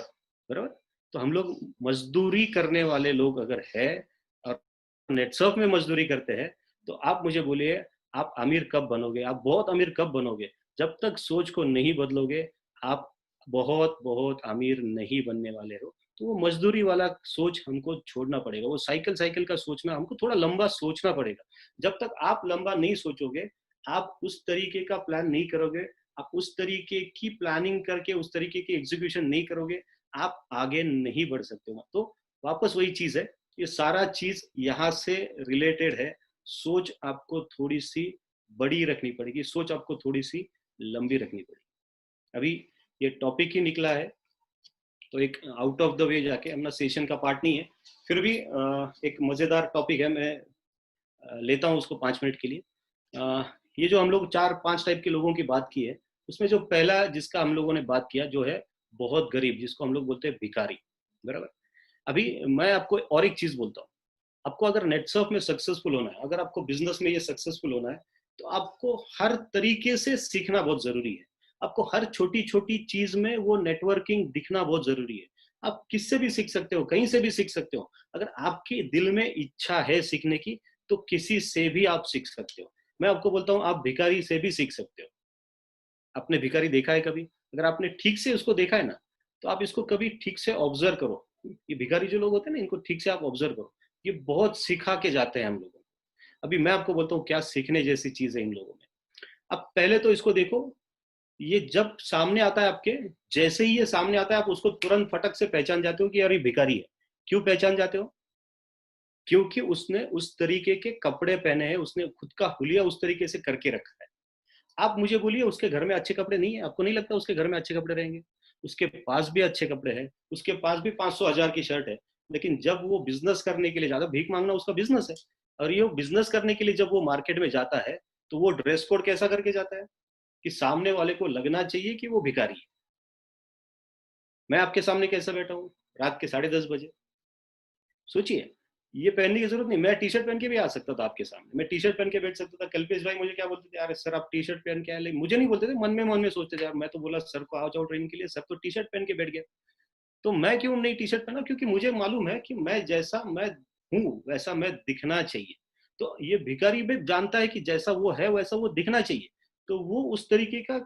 बराबर। तो हम लोग मजदूरी करने वाले लोग अगर है, और नेटवर्क में मजदूरी करते हैं, तो आप मुझे बोलिए, आप अमीर कब बनोगे? आप बहुत अमीर कब बनोगे? जब तक सोच को नहीं बदलोगे, आप बहुत बहुत अमीर नहीं बनने वाले हो। तो वो मजदूरी वाला सोच हमको छोड़ना पड़ेगा, वो साइकिल साइकिल का सोचना, हमको थोड़ा लंबा सोचना पड़ेगा। जब तक आप लंबा नहीं सोचोगे, आप उस तरीके का प्लान नहीं करोगे, आप उस तरीके की प्लानिंग करके उस तरीके की एग्जीक्यूशन नहीं करोगे, आप आगे नहीं बढ़ सकते हो। तो वापस वही चीज है, ये सारा चीज यहाँ से रिलेटेड है। सोच आपको थोड़ी सी बड़ी रखनी पड़ेगी, सोच आपको थोड़ी सी लंबी रखनी पड़ेगी। अभी ये टॉपिक ही निकला है, तो एक आउट ऑफ द वे जाके, अपना सेशन का पार्ट नहीं है, फिर भी एक मजेदार टॉपिक है, मैं लेता हूँ उसको 5 मिनट के लिए। ये जो हम लोग 4-5 टाइप के लोगों की बात की है, उसमें जो पहला जिसका हम लोगों ने बात किया, जो है बहुत गरीब, जिसको हम लोग बोलते हैं भिखारी। बराबर। अभी मैं आपको और एक चीज बोलता हूँ, आपको अगर नेटवर्क में सक्सेसफुल होना है, अगर आपको बिजनेस में ये सक्सेसफुल होना है, तो आपको हर तरीके से सीखना बहुत जरूरी है। आपको हर छोटी छोटी चीज में वो नेटवर्किंग दिखना बहुत जरूरी है। आप किससे भी सीख सकते हो, कहीं से भी सीख सकते हो। अगर आपके दिल में इच्छा है सीखने की, तो किसी से भी आप सीख सकते हो। मैं आपको बोलता हूँ, आप भिखारी से भी सीख सकते हो। आपने भिखारी देखा है कभी? अगर आपने ठीक से उसको देखा है ना, तो आप इसको कभी ठीक से ऑब्जर्व करो। ये भिखारी जो लोग होते हैं ना, इनको ठीक से आप ऑब्जर्व करो। ये बहुत सिखा के जाते हैं हम लोगों को। अभी मैं आपको बोलता हूँ क्या सीखने जैसी चीज है इन लोगों में। अब पहले तो इसको देखो, ये जब सामने आता है आपके, जैसे ही ये सामने आता है, आप उसको तुरंत फटक से पहचान जाते हो कि यार ये भिखारी है। क्यों पहचान जाते हो? क्योंकि उसने उस तरीके के कपड़े पहने हैं, उसने खुद का हुलिया उस तरीके से करके रखा है। आप मुझे बोलिए, उसके घर में अच्छे कपड़े नहीं है? आपको नहीं लगता उसके घर में अच्छे कपड़े रहेंगे? उसके पास भी अच्छे कपड़े हैं, उसके पास भी 500 1000 की शर्ट है, लेकिन जब वो बिजनेस करने के लिए जाता, भीख मांगना उसका बिजनेस है, और ये बिजनेस करने के लिए जब वो मार्केट में जाता है तो वो ड्रेस कोड कैसा करके जाता है कि सामने वाले को लगना चाहिए कि वो भिखारी है। मैं आपके सामने कैसे बैठा हूँ रात के 10:30 बजे, सोचिए। ये पहनने की जरूरत नहीं, मैं टी शर्ट पहन के भी आ सकता था आपके सामने, मैं टी शर्ट पहन के बैठ सकता था। कल्पेश भाई मुझे क्या बोलते थे, यार सर आप टी शर्ट पहन के आए, लेकिन मुझे नहीं बोलते थे, मन में सोचते थे, यार मैं तो बोला सर को आओ जाओ ट्रेनिंग के लिए, सर तो टी शर्ट पहन के बैठ गया, तो मैं क्यों नहीं टी शर्ट पहना, क्योंकि मुझे मालूम है कि मैं जैसा मैं हूँ वैसा मैं दिखना चाहिए। तो ये भिखारी भी जानता है कि जैसा वो है वैसा वो दिखना चाहिए, तो वो उस तरीके का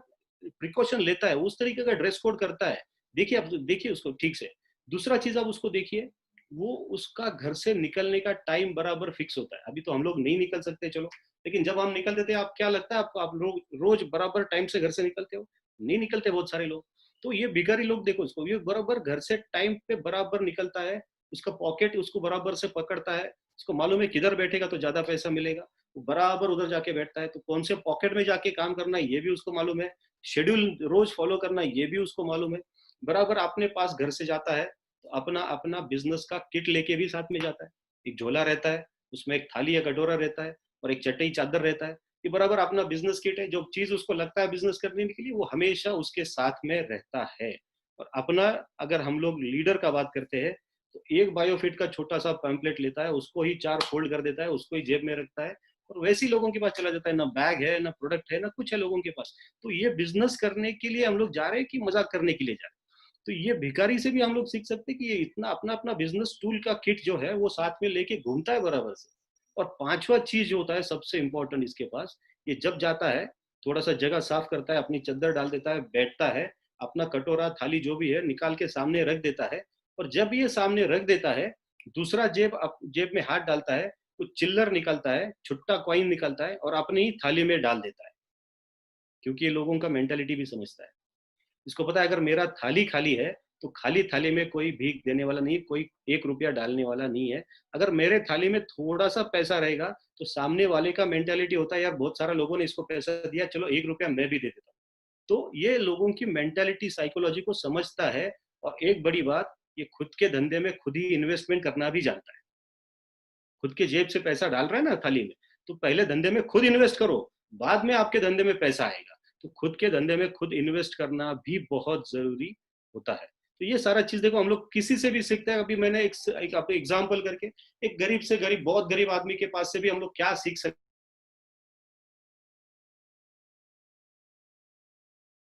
प्रिकॉशन लेता है, उस तरीके का ड्रेस कोड करता है। देखिए, आप देखिए उसको ठीक से। दूसरा चीज आप उसको देखिए, वो उसका घर से निकलने का टाइम बराबर फिक्स होता है। अभी तो हम लोग नहीं निकल सकते चलो, लेकिन जब हम निकलते थे, आप क्या लगता है आपको, आप लोग रोज बराबर टाइम से घर से निकलते हो? नहीं निकलते बहुत सारे लोग। तो ये भिखारी लोग देखो इसको, ये बराबर घर से टाइम पे बराबर निकलता है, उसका पॉकेट उसको बराबर से पकड़ता है, उसको मालूम है किधर बैठेगा तो ज्यादा पैसा मिलेगा, वो बराबर उधर जाके बैठता है। तो कौन से पॉकेट में जाके काम करना है ये भी उसको मालूम है, शेड्यूल रोज फॉलो करना ये भी उसको मालूम है। बराबर अपने पास घर से जाता है तो अपना अपना बिजनेस का किट लेके भी साथ में जाता है। एक झोला रहता है, उसमें एक थाली या कटोरा रहता है, और एक चटाई चादर रहता है। ये बराबर अपना बिजनेस किट है, जो चीज उसको लगता है बिजनेस करने के लिए वो हमेशा उसके साथ में रहता है। और अपना, अगर हम लोग लीडर का बात करते हैं, तो एक बायोफिट का छोटा सा पैम्पलेट लेता है, उसको ही 4 फोल्ड कर देता है, उसको ही जेब में रखता है, और वैसे ही लोगों के पास चला जाता है, ना बैग है ना प्रोडक्ट है ना कुछ है लोगों के पास। तो ये बिजनेस करने के लिए हम लोग जा रहे हैं कि मजाक करने के लिए जा रहे हैं? तो ये भिखारी से भी हम लोग सीख सकते हैं कि ये इतना अपना अपना बिजनेस टूल का किट जो है वो साथ में लेके घूमता है बराबर से। और पांचवा चीज जो होता है सबसे इंपॉर्टेंट इसके पास, ये जब जाता है थोड़ा सा जगह साफ करता है, अपनी चद्दर डाल देता है, बैठता है, अपना कटोरा थाली जो भी है निकाल के सामने रख देता है। और जब ये सामने रख देता है, दूसरा जेब में हाथ डालता है, कुछ चिल्लर निकलता है, छुट्टा कॉइन निकलता है, और अपनी ही थाली में डाल देता है, क्योंकि ये लोगों का मेंटेलिटी भी समझता है। इसको पता है अगर मेरा थाली खाली है तो खाली थाली में कोई भीख देने वाला नहीं, कोई 1 रुपया डालने वाला नहीं है। अगर मेरे थाली में थोड़ा सा पैसा रहेगा तो सामने वाले का मेंटेलिटी होता है, यार बहुत सारा लोगों ने इसको पैसा दिया, चलो 1 रुपया मैं भी दे देता हूँ। तो ये लोगों की मेंटेलिटी साइकोलॉजी को समझता है। और एक बड़ी बात, ये खुद के धंधे में खुद ही इन्वेस्टमेंट करना भी जानता है। खुद के जेब से पैसा डाल रहा है ना थाली में, तो पहले धंधे में खुद इन्वेस्ट करो, बाद में आपके धंधे में पैसा आएगा। तो खुद के धंधे में खुद इन्वेस्ट करना भी बहुत जरूरी होता है। तो ये सारा चीज देखो हम लोग किसी से भी सीखते हैं। अभी मैंने एक आपको एग्जाम्पल करके, एक गरीब से गरीब, बहुत गरीब आदमी के पास से भी हम लोग क्या सीख सकते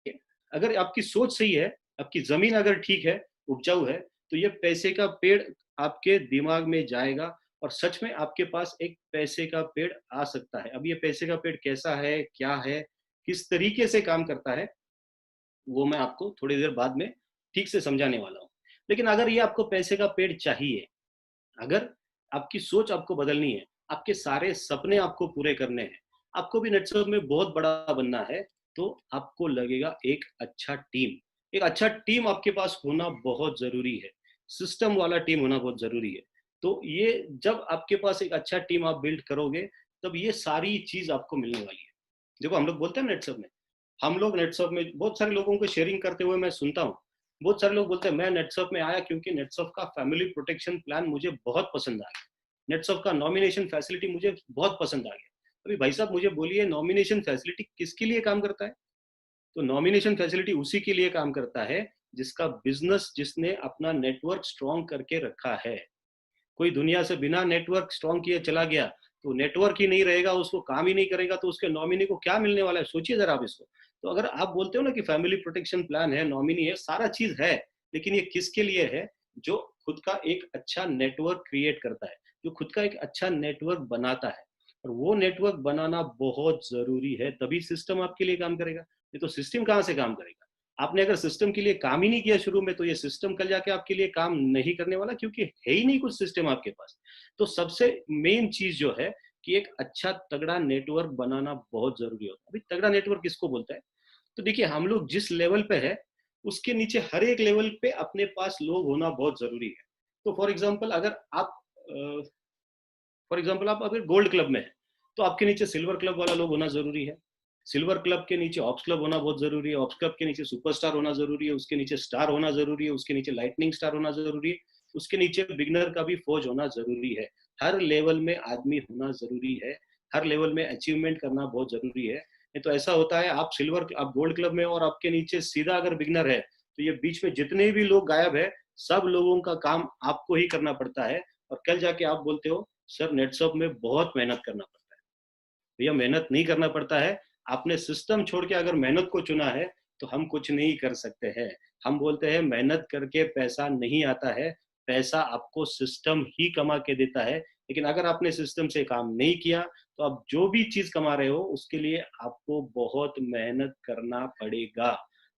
हैं। अगर आपकी सोच सही है, आपकी जमीन अगर ठीक है, उपजाऊ है, तो ये पैसे का पेड़ आपके दिमाग में जाएगा, और सच में आपके पास एक पैसे का पेड़ आ सकता है। अब ये पैसे का पेड़ कैसा है, क्या है, किस तरीके से काम करता है, वो मैं आपको थोड़ी देर बाद में ठीक से समझाने वाला हूँ। लेकिन अगर ये आपको पैसे का पेड़ चाहिए, अगर आपकी सोच आपको बदलनी है, आपके सारे सपने आपको पूरे करने हैं, आपको भी नेटवर्क में बहुत बड़ा बनना है, तो आपको लगेगा एक अच्छा टीम। एक अच्छा टीम आपके पास होना बहुत जरूरी है, सिस्टम वाला टीम होना बहुत जरूरी है। तो ये जब आपके पास एक अच्छा टीम आप बिल्ड करोगे, तब ये सारी चीज आपको मिलने वाली है। देखो हम लोग बोलते हैं नेटवर्क में, हम लोग नेटवर्क में बहुत सारे लोगों को शेयरिंग करते हुए मैं सुनता हूँ। बहुत सारे लोग बोलते हैं मैं नेटसर्फ में आया क्योंकि नेटसर्फ का फैमिली प्रोटेक्शन प्लान मुझे बहुत पसंद आ गया, नेटसर्फ का नॉमिनेशन फैसिलिटी मुझे बहुत पसंद आ गया। अभी भाई साहब मुझे बोलिए, नॉमिनेशन फैसिलिटी किसके लिए काम करता है? तो नॉमिनेशन फैसिलिटी उसी के लिए काम करता है जिसका बिजनेस, जिसने अपना नेटवर्क स्ट्रॉन्ग करके रखा है। कोई दुनिया से बिना नेटवर्क स्ट्रॉन्ग किए चला गया तो नेटवर्क ही नहीं रहेगा, उसको काम ही नहीं करेगा, तो उसके नॉमिनी को क्या मिलने वाला है, सोचिए जरा आप इसको। तो अगर आप बोलते हो ना कि फैमिली प्रोटेक्शन प्लान है, नॉमिनी है, सारा चीज है, लेकिन ये किसके लिए है? जो खुद का एक अच्छा नेटवर्क क्रिएट करता है, जो खुद का एक अच्छा नेटवर्क बनाता है। और वो नेटवर्क बनाना बहुत जरूरी है, तभी सिस्टम आपके लिए काम करेगा। ये तो सिस्टम कहाँ से काम करेगा? आपने अगर सिस्टम के लिए काम ही नहीं किया शुरू में, तो ये सिस्टम कल जाके आपके लिए काम नहीं करने वाला, क्योंकि है ही नहीं कुछ सिस्टम आपके पास। तो सबसे मेन चीज जो है कि एक अच्छा तगड़ा नेटवर्क बनाना बहुत जरूरी होता है। अभी तगड़ा नेटवर्क किसको बोलता है? तो देखिए हम लोग जिस लेवल पे है, उसके नीचे हर एक लेवल पे अपने पास लोग होना बहुत जरूरी है। तो फॉर एग्जाम्पल आप अगर गोल्ड क्लब में है, तो आपके नीचे सिल्वर क्लब वाला लोग होना जरूरी है। सिल्वर क्लब के नीचे ऑप्स क्लब होना बहुत जरूरी है, ऑप्स क्लब के नीचे सुपरस्टार होना जरूरी है, उसके नीचे स्टार होना जरूरी है, उसके नीचे लाइटनिंग स्टार होना जरूरी है, उसके नीचे बिगनर का भी फौज होना जरूरी है। हर लेवल में आदमी होना जरूरी है, हर लेवल में अचीवमेंट करना बहुत जरूरी है। नहीं तो ऐसा होता है आप गोल्ड क्लब में और आपके नीचे सीधा अगर बिगनर है तो ये बीच में जितने भी लोग गायब है, सब लोगों का काम आपको ही करना पड़ता है। और कल जाके आप बोलते हो सर नेटसप में बहुत मेहनत करना पड़ता है। भैया मेहनत नहीं करना पड़ता है, आपने सिस्टम छोड़ के अगर मेहनत को चुना है तो हम कुछ नहीं कर सकते हैं। हम बोलते हैं मेहनत करके पैसा नहीं आता है, पैसा आपको सिस्टम ही कमा के देता है। लेकिन अगर आपने सिस्टम से काम नहीं किया तो आप जो भी चीज कमा रहे हो उसके लिए आपको बहुत मेहनत करना पड़ेगा।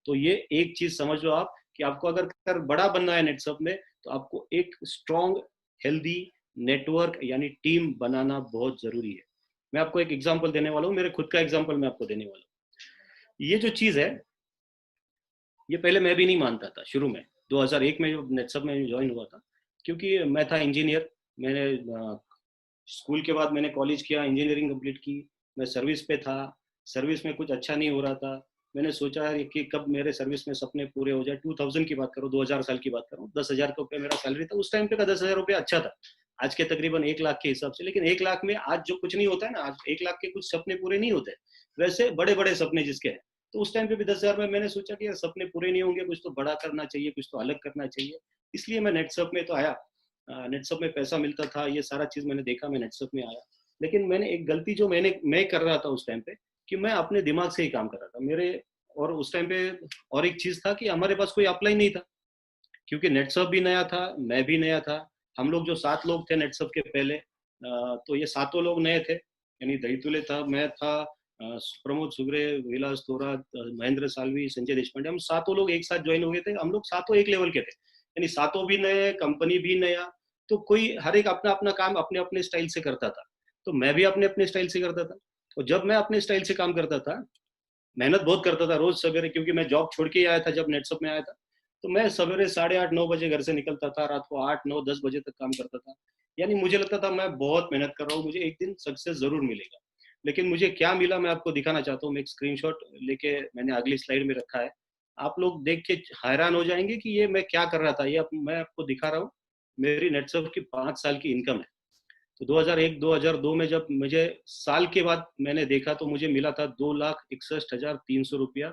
तो ये एक चीज समझ लो आप कि आपको अगर बड़ा बनना है नेटसप में तो आपको एक स्ट्रॉन्ग हेल्दी नेटवर्क यानी टीम बनाना बहुत जरूरी है। मैं आपको एक एग्जांपल देने वाला हूँ, मेरे खुद का एग्जांपल मैं आपको देने वाला हूँ। ये जो चीज है ये पहले मैं भी नहीं मानता था शुरू में, 2001 में जो नेटसप में ज्वाइन हुआ था, क्योंकि मैं था इंजीनियर। मैंने स्कूल के बाद मैंने कॉलेज किया, इंजीनियरिंग कंप्लीट की, मैं सर्विस पे था, सर्विस में कुछ अच्छा नहीं हो रहा था। मैंने सोचा कि कब मेरे सर्विस में सपने पूरे हो जाए। 2000 की बात करो, 2000 साल की बात करो, 10,000 रुपये मेरा सैलरी था उस टाइम पे का। 10,000 रुपये अच्छा था आज के तकरीबन 1 लाख के हिसाब से, लेकिन 1 लाख में आज जो कुछ नहीं होता है ना, आज 1 लाख के कुछ सपने पूरे नहीं होते वैसे बड़े बड़े सपने जिसके हैं। तो उस टाइम पे भी 10,000 में मैंने सोचा कि यार सपने पूरे नहीं होंगे, कुछ तो बड़ा करना चाहिए, कुछ तो अलग करना चाहिए। इसलिए मैं नेटसप में तो आया। नेटसप में पैसा मिलता था, ये सारा चीज मैंने देखा, मैं नेटसप में आया। लेकिन मैंने एक गलती जो मैं कर रहा था उस टाइम पे कि मैं अपने दिमाग से ही काम कर रहा था मेरे। और उस टाइम पे और एक चीज था कि हमारे पास कोई अप्लाई नहीं था, क्योंकि नेटसप भी नया था, मैं भी नया था। हम लोग जो 7 लोग थे नेटसप के पहले, तो ये सातों लोग नए थे। यानी दहीतुले था, मैं था, प्रमोद सुगरे, विलास तोरा, महेंद्र सालवी, संजय देशपांडे, हम सातों लोग एक साथ ज्वाइन हो गए थे। हम लोग सातों एक लेवल के थे, यानी सातों भी नए, कंपनी भी नया। तो कोई हर एक अपना अपना काम अपने अपने स्टाइल से करता था, तो मैं भी अपने अपने स्टाइल से करता था। और जब मैं अपने स्टाइल से काम करता था, मेहनत बहुत करता था रोज सवेरे, क्योंकि मैं जॉब छोड़ के ही आया था जब नेटसप में आया था। तो मैं सवेरे 8:30-9 बजे घर से निकलता था, रात को 8-9-10 बजे तक काम करता था। यानी मुझे लगता था मैं बहुत मेहनत कर रहा हूँ, मुझे एक दिन सक्सेस जरूर मिलेगा। लेकिन मुझे क्या मिला मैं आपको दिखाना चाहता हूँ। मैं एक स्क्रीनशॉट लेके मैंने अगली स्लाइड में रखा है, आप लोग देख के हैरान हो जाएंगे कि ये मैं क्या कर रहा था। मैं आपको दिखा रहा हूँ, मेरी नेटसप की 5 साल की इनकम है। तो 2001-2002 में जब मुझे साल के बाद मैंने देखा तो मुझे मिला था 2,61,300 रुपया।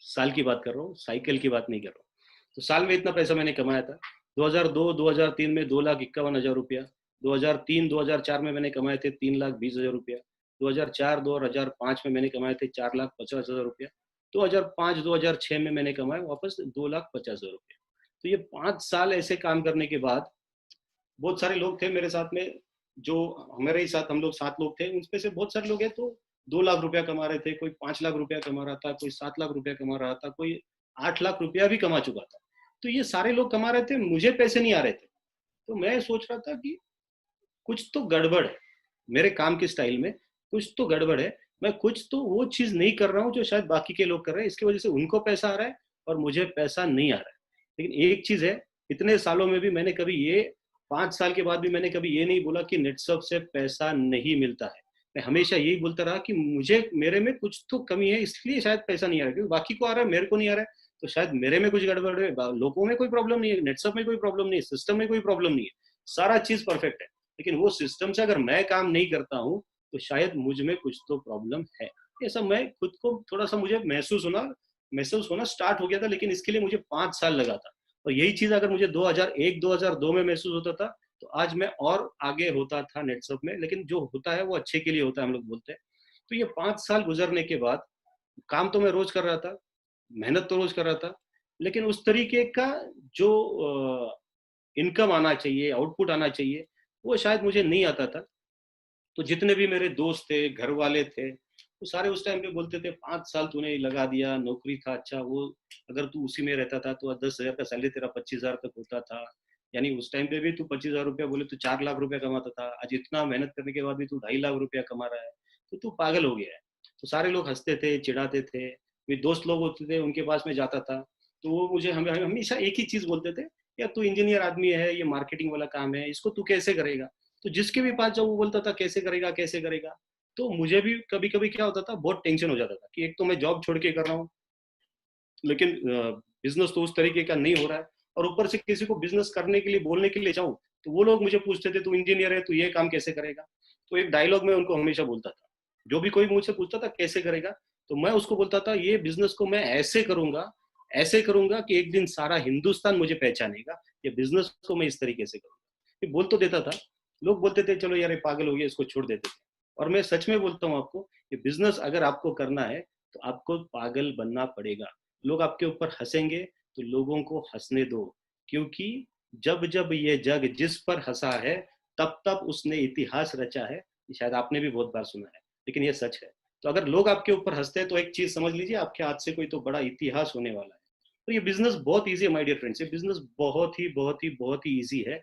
साल की बात कर रहा हूँ, साइकिल की बात नहीं कर रहा हूँ। तो साल में इतना पैसा मैंने कमाया था। 2002-2003 में 2,51,000 रुपया। 2003-2004 में मैंने कमाए थे 3,20,000 रुपया। 2004-2005 में मैंने कमाए थे 4,50,000 रुपया। 2005-2006 में मैंने कमाए वापस 2,50,000 रुपया। तो ये 5 साल ऐसे काम करने के बाद बहुत सारे लोग थे मेरे साथ में, जो हमारे ही साथ, हम लोग 7 लोग थे, उनमें से बहुत सारे लोग हैं तो 2 लाख रुपया कमा रहे थे, कोई 5 लाख रुपया कमा रहा था, कोई 7 लाख रुपया कमा रहा था, कोई 8 लाख रुपया भी कमा चुका था। तो ये सारे लोग कमा रहे थे, मुझे पैसे नहीं आ रहे थे। तो मैं सोच रहा था कि कुछ तो गड़बड़ है मेरे काम के स्टाइल में, कुछ तो गड़बड़ है। मैं कुछ तो वो चीज नहीं कर रहा हूँ जो शायद बाकी के लोग कर रहे हैं, इसकी वजह से उनको पैसा आ रहा है और मुझे पैसा नहीं आ रहा है। लेकिन एक चीज है, इतने सालों में भी मैंने कभी ये 5 साल के बाद भी मैंने कभी ये नहीं बोला कि नेटसप से पैसा नहीं मिलता है। मैं हमेशा यही बोलता रहा कि मुझे मेरे में कुछ तो कमी है, इसलिए शायद पैसा नहीं आ रहा, क्योंकि बाकी को आ रहा है मेरे को नहीं आ रहा है। तो शायद मेरे में कुछ गड़बड़ है, लोगों में कोई प्रॉब्लम नहीं है, नेटसप में कोई प्रॉब्लम नहीं है, सिस्टम में कोई प्रॉब्लम नहीं है, सारा चीज परफेक्ट है। लेकिन वो सिस्टम से अगर मैं काम नहीं करता हूँ तो शायद मुझ में कुछ तो प्रॉब्लम है। ऐसा मैं खुद को थोड़ा सा मुझे महसूस होना स्टार्ट हो गया था, लेकिन इसके लिए मुझे 5 साल लगा था। और यही चीज अगर मुझे 2001-2002 में महसूस होता था तो आज मैं और आगे होता था नेटसप में। लेकिन जो होता है वो अच्छे के लिए होता है, हम लोग बोलते हैं। तो ये 5 साल गुजरने के बाद काम तो मैं रोज कर रहा था, मेहनत तो रोज कर रहा था, लेकिन उस तरीके का जो इनकम आना चाहिए, आउटपुट आना चाहिए, वो शायद मुझे नहीं आता था। तो जितने भी मेरे दोस्त थे, घर वाले थे, वो सारे उस टाइम पे बोलते थे 5 साल तूने लगा दिया, नौकरी था अच्छा वो, अगर तू उसी में रहता था तो 10,000 का सैलरी तेरा 25,000 तक होता था। यानी उस टाइम पे भी तू 25,000 रुपया बोले तो 4 लाख रुपया कमाता था, आज इतना मेहनत करने के बाद भी तू 2.5 लाख रुपया कमा रहा है, तो तू पागल हो गया है। तो सारे लोग हंसते थे, चिढ़ाते थे। मेरे दोस्त लोग होते थे उनके पास में जाता था तो वो मुझे हमेशा एक ही चीज बोलते थे, यार तू इंजीनियर आदमी है, ये मार्केटिंग वाला काम है, इसको तू कैसे करेगा। तो जिसके भी पास जाओ वो बोलता था कैसे करेगा कैसे करेगा। तो मुझे भी कभी कभी क्या होता था, बहुत टेंशन हो जाता था कि एक तो मैं जॉब छोड़ के कर रहा हूँ, लेकिन बिजनेस तो उस तरीके का नहीं हो रहा है, और ऊपर से किसी को बिजनेस करने के लिए बोलने के लिए जाऊं तो वो लोग मुझे पूछते थे, तू इंजीनियर है, तू ये काम कैसे करेगा। तो एक डायलॉग मैं उनको हमेशा बोलता था, जो भी कोई मुझसे पूछता था कैसे करेगा, तो मैं उसको बोलता था ये बिजनेस को मैं ऐसे करूंगा कि एक दिन सारा हिंदुस्तान मुझे पहचानेगा, ये बिजनेस को मैं इस तरीके से करूंगा। ये बोल तो देता था, लोग बोलते थे चलो यार ये पागल हो गया, इसको छोड़ देते थे। और मैं सच में बोलता हूँ आपको, ये बिजनेस अगर आपको करना है तो आपको पागल बनना पड़ेगा। लोग आपके ऊपर हंसेंगे तो लोगों को हंसने दो, क्योंकि जब जब ये जग जिस पर हंसा है, तब तब उसने इतिहास रचा है। शायद आपने भी बहुत बार सुना है, लेकिन ये सच है। तो अगर लोग आपके ऊपर हंसते हैं तो एक चीज समझ लीजिए, आपके हाथ से कोई तो बड़ा इतिहास होने वाला है। तो ये बिजनेस बहुत ईजी है माय डियर फ्रेंड्स, ये बिजनेस बहुत ही ईजी है।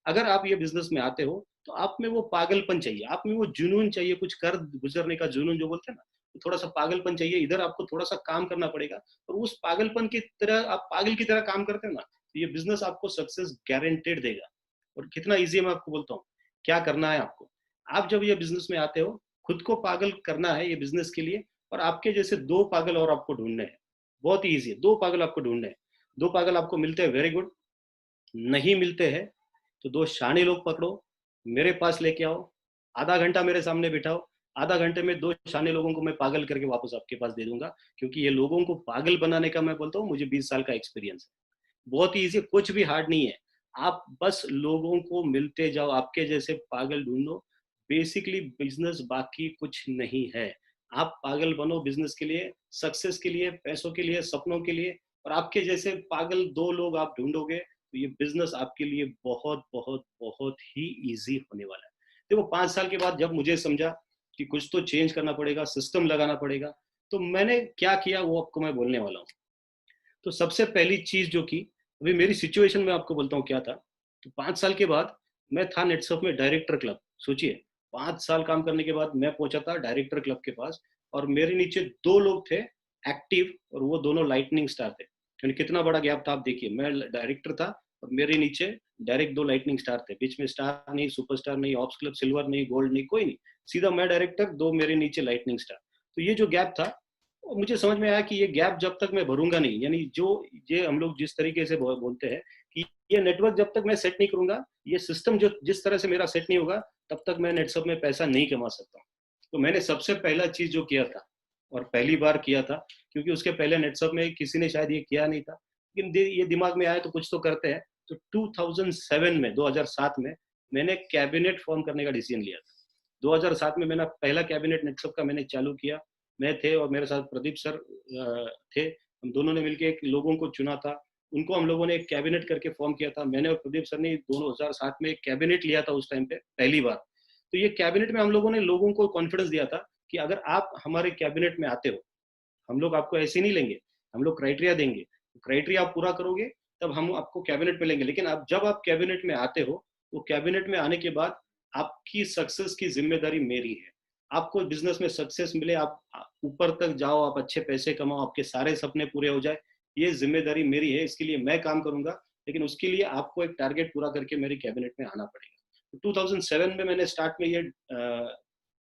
अगर आप ये बिजनेस में आते हो तो आप में वो पागलपन चाहिए, आप में वो जुनून चाहिए, कुछ कर गुजरने का जुनून जो बोलते हैं ना, तो थोड़ा सा पागलपन चाहिए। इधर आपको थोड़ा सा काम करना पड़ेगा, और उस पागलपन की तरह आप पागल की तरह काम करते हैं ना, तो ये बिजनेस आपको सक्सेस गारंटेड देगा। और कितना ईजी है मैं आपको बोलता हूँ। क्या करना है आपको, आप जब ये बिजनेस में आते हो, खुद को पागल करना है ये बिजनेस के लिए, और आपके जैसे दो पागल और आपको ढूंढने हैं। बहुत ही ईजी है, दो पागल आपको ढूंढने हैं। दो पागल आपको मिलते हैं, वेरी गुड। नहीं मिलते हैं तो दो शाने लोग पकड़ो, मेरे पास लेके आओ, आधा घंटा मेरे सामने बिठाओ। आधा घंटे में दो शाने लोगों को मैं पागल करके वापस आपके पास दे दूंगा, क्योंकि ये लोगों को पागल बनाने का मैं बोलता हूँ, मुझे 20 साल का एक्सपीरियंस है। बहुत ही ईजी, कुछ भी हार्ड नहीं है। आप बस लोगों को मिलते जाओ, आपके जैसे पागल ढूंढो। बेसिकली बिजनेस बाकी कुछ नहीं है। आप पागल बनो बिजनेस के लिए, सक्सेस के लिए, पैसों के लिए, सपनों के लिए, और आपके जैसे पागल दो लोग आप ढूंढोगे तो ये बिजनेस आपके लिए बहुत बहुत बहुत ही इजी होने वाला है। देखो 5 साल के बाद जब मुझे समझा कि कुछ तो चेंज करना पड़ेगा, सिस्टम लगाना पड़ेगा, तो मैंने क्या किया वो आपको मैं बोलने वाला हूँ। तो सबसे पहली चीज जो की, अभी मेरी सिचुएशन में आपको बोलता हूँ क्या था। तो 5 साल के बाद मैं था नेटसर्फ में डायरेक्टर क्लब। सोचिए, 5 साल काम करने के बाद मैं पहुंचा था डायरेक्टर क्लब के पास, और मेरे नीचे दो लोग थे एक्टिव, और वो दोनों लाइटनिंग स्टार थे। यानी कितना बड़ा गैप था आप देखिए, मैं डायरेक्टर था और मेरे नीचे डायरेक्ट दो लाइटनिंग स्टार थे, बीच में स्टार नहीं, सुपरस्टार नहीं, ऑप्स क्लब सिल्वर नहीं, गोल्ड नहीं, कोई नहीं। सीधा मैं डायरेक्टर, दो मेरे नीचे लाइटनिंग स्टार। तो ये जो गैप था, और मुझे समझ में आया कि ये गैप जब तक मैं भरूंगा नहीं, यानी जो ये हम लोग जिस तरीके से बोलते हैं कि ये नेटवर्क जब तक मैं सेट नहीं करूंगा, ये सिस्टम जो जिस तरह से मेरा सेट नहीं होगा, तब तक मैं नेटसप में पैसा नहीं कमा सकता। तो मैंने सबसे पहला चीज जो किया था, और पहली बार किया था, क्योंकि उसके पहले नेटसप में किसी ने शायद ये किया नहीं था, लेकिन ये दिमाग में आया तो कुछ तो करते हैं। तो 2007 में 2007 में मैंने कैबिनेट फॉर्म करने का डिसीजन लिया था। 2007 में मैंने पहला कैबिनेट नेटसप का मैंने चालू किया। मैं थे और मेरे साथ प्रदीप सर थे, हम दोनों ने मिलकर एक लोगों को चुना था, उनको हम लोगों ने एक कैबिनेट करके फॉर्म किया था। मैंने और प्रदीप सर ने 2007 में एक कैबिनेट लिया था उस टाइम पे पहली बार। तो ये कैबिनेट में हम लोगों ने लोगों को कॉन्फिडेंस दिया था कि अगर आप हमारे कैबिनेट में आते हो, हम लोग आपको ऐसे नहीं लेंगे, हम लोग क्राइटेरिया देंगे, क्राइटेरिया आप पूरा करोगे तब हम आपको कैबिनेट में लेंगे। लेकिन आप जब आप कैबिनेट में आते हो, तो कैबिनेट में आने के बाद आपकी सक्सेस की जिम्मेदारी मेरी है। आपको बिजनेस में सक्सेस मिले, आप ऊपर तक जाओ, आप अच्छे पैसे कमाओ, आपके सारे सपने पूरे हो जाए, ये जिम्मेदारी मेरी है। इसके लिए मैं काम करूंगा, लेकिन उसके लिए आपको एक टारगेट पूरा करके मेरे कैबिनेट में आना पड़ेगा। तो 2007 में मैंने स्टार्ट में ये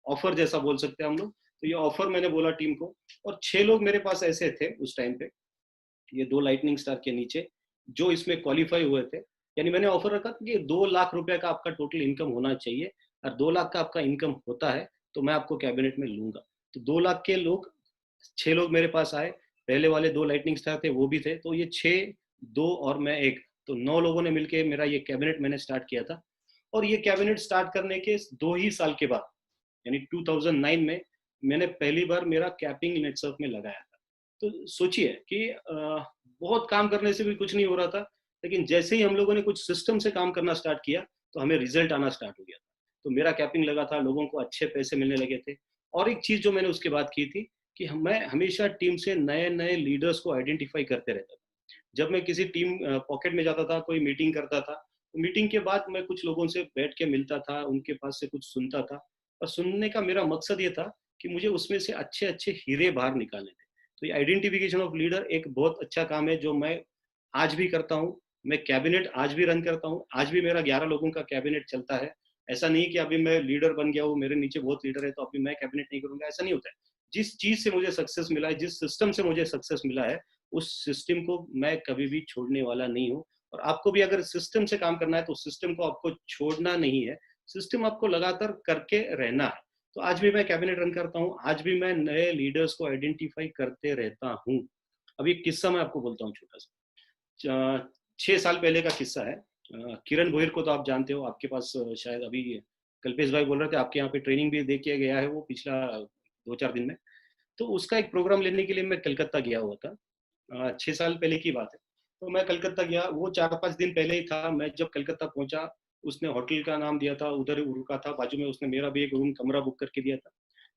ऑफर जैसा बोल सकते हैं हम लोग, तो ये ऑफर मैंने बोला टीम को, और 6 लोग मेरे पास ऐसे थे उस टाइम पे, ये दो लाइटनिंग स्टार के नीचे, जो इसमें क्वालिफाई हुए थे। यानी मैंने ऑफर रखा था कि 2 लाख रुपए का आपका टोटल इनकम होना चाहिए, और 2 लाख का आपका इनकम होता है तो मैं आपको कैबिनेट में लूंगा। तो 2 लाख के लोग, 6 लोग मेरे पास आए। पहले वाले दो लाइटनिंग स्टार थे वो भी थे, तो ये 6, दो और मैं एक, तो 9 लोगों ने मिलकर मेरा ये कैबिनेट मैंने स्टार्ट किया था। और ये कैबिनेट स्टार्ट करने के 2 ही साल के बाद, यानी 2009 में मैंने पहली बार मेरा कैपिंग नेटसर्फ में लगाया था। तो सोचिए कि बहुत काम करने से भी कुछ नहीं हो रहा था, लेकिन जैसे ही हम लोगों ने कुछ सिस्टम से काम करना स्टार्ट किया तो हमें रिजल्ट आना स्टार्ट हो गया था। तो मेरा कैपिंग लगा था, लोगों को अच्छे पैसे मिलने लगे थे। और एक चीज जो मैंने उसके बाद की थी कि मैं हमेशा टीम से नए नए लीडर्स को आइडेंटिफाई करते रहता था। जब मैं किसी टीम पॉकेट में जाता था, कोई मीटिंग करता था, तो मीटिंग के बाद मैं कुछ लोगों से बैठ के मिलता था, उनके पास से कुछ सुनता था। और सुनने का मेरा मकसद ये था कि मुझे उसमें से अच्छे अच्छे हीरे बाहर निकालने थे। तो ये आइडेंटिफिकेशन ऑफ लीडर एक बहुत अच्छा काम है जो मैं आज भी करता हूँ। मैं कैबिनेट आज भी रन करता हूँ, आज भी मेरा 11 लोगों का कैबिनेट चलता है। ऐसा नहीं कि अभी मैं लीडर बन गया हूँ, मेरे नीचे बहुत लीडर है तो अभी मैं कैबिनेट नहीं करूंगा, ऐसा नहीं होता है। जिस चीज से मुझे सक्सेस मिला है, जिस सिस्टम से मुझे सक्सेस मिला है, उस सिस्टम को मैं कभी भी छोड़ने वाला नहीं हूँ। और आपको भी अगर सिस्टम से काम करना है तो सिस्टम को आपको छोड़ना नहीं है, सिस्टम आपको लगातार करके रहना है। तो आज भी मैं कैबिनेट रन करता हूँ, आज भी मैं नए लीडर्स को आइडेंटिफाई करते रहता हूँ। अभी एक किस्सा मैं आपको बोलता हूँ छोटा सा। 6 साल पहले का किस्सा है। किरण गोहिर को तो आप जानते हो, आपके पास शायद अभी कल्पेश भाई बोल रहे थे आपके यहाँ पे ट्रेनिंग भी दे के गया है वो पिछला 2-4 दिन में। तो उसका एक प्रोग्राम लेने के लिए मैं कलकत्ता गया हुआ था। 6 साल पहले की बात है। तो मैं कलकत्ता गया, वो 4-5 दिन पहले ही था। मैं जब कलकत्ता पहुंचा, उसने होटल का नाम दिया था, उधर ही रुका था बाजू में, उसने मेरा भी एक रूम कमरा बुक करके दिया था।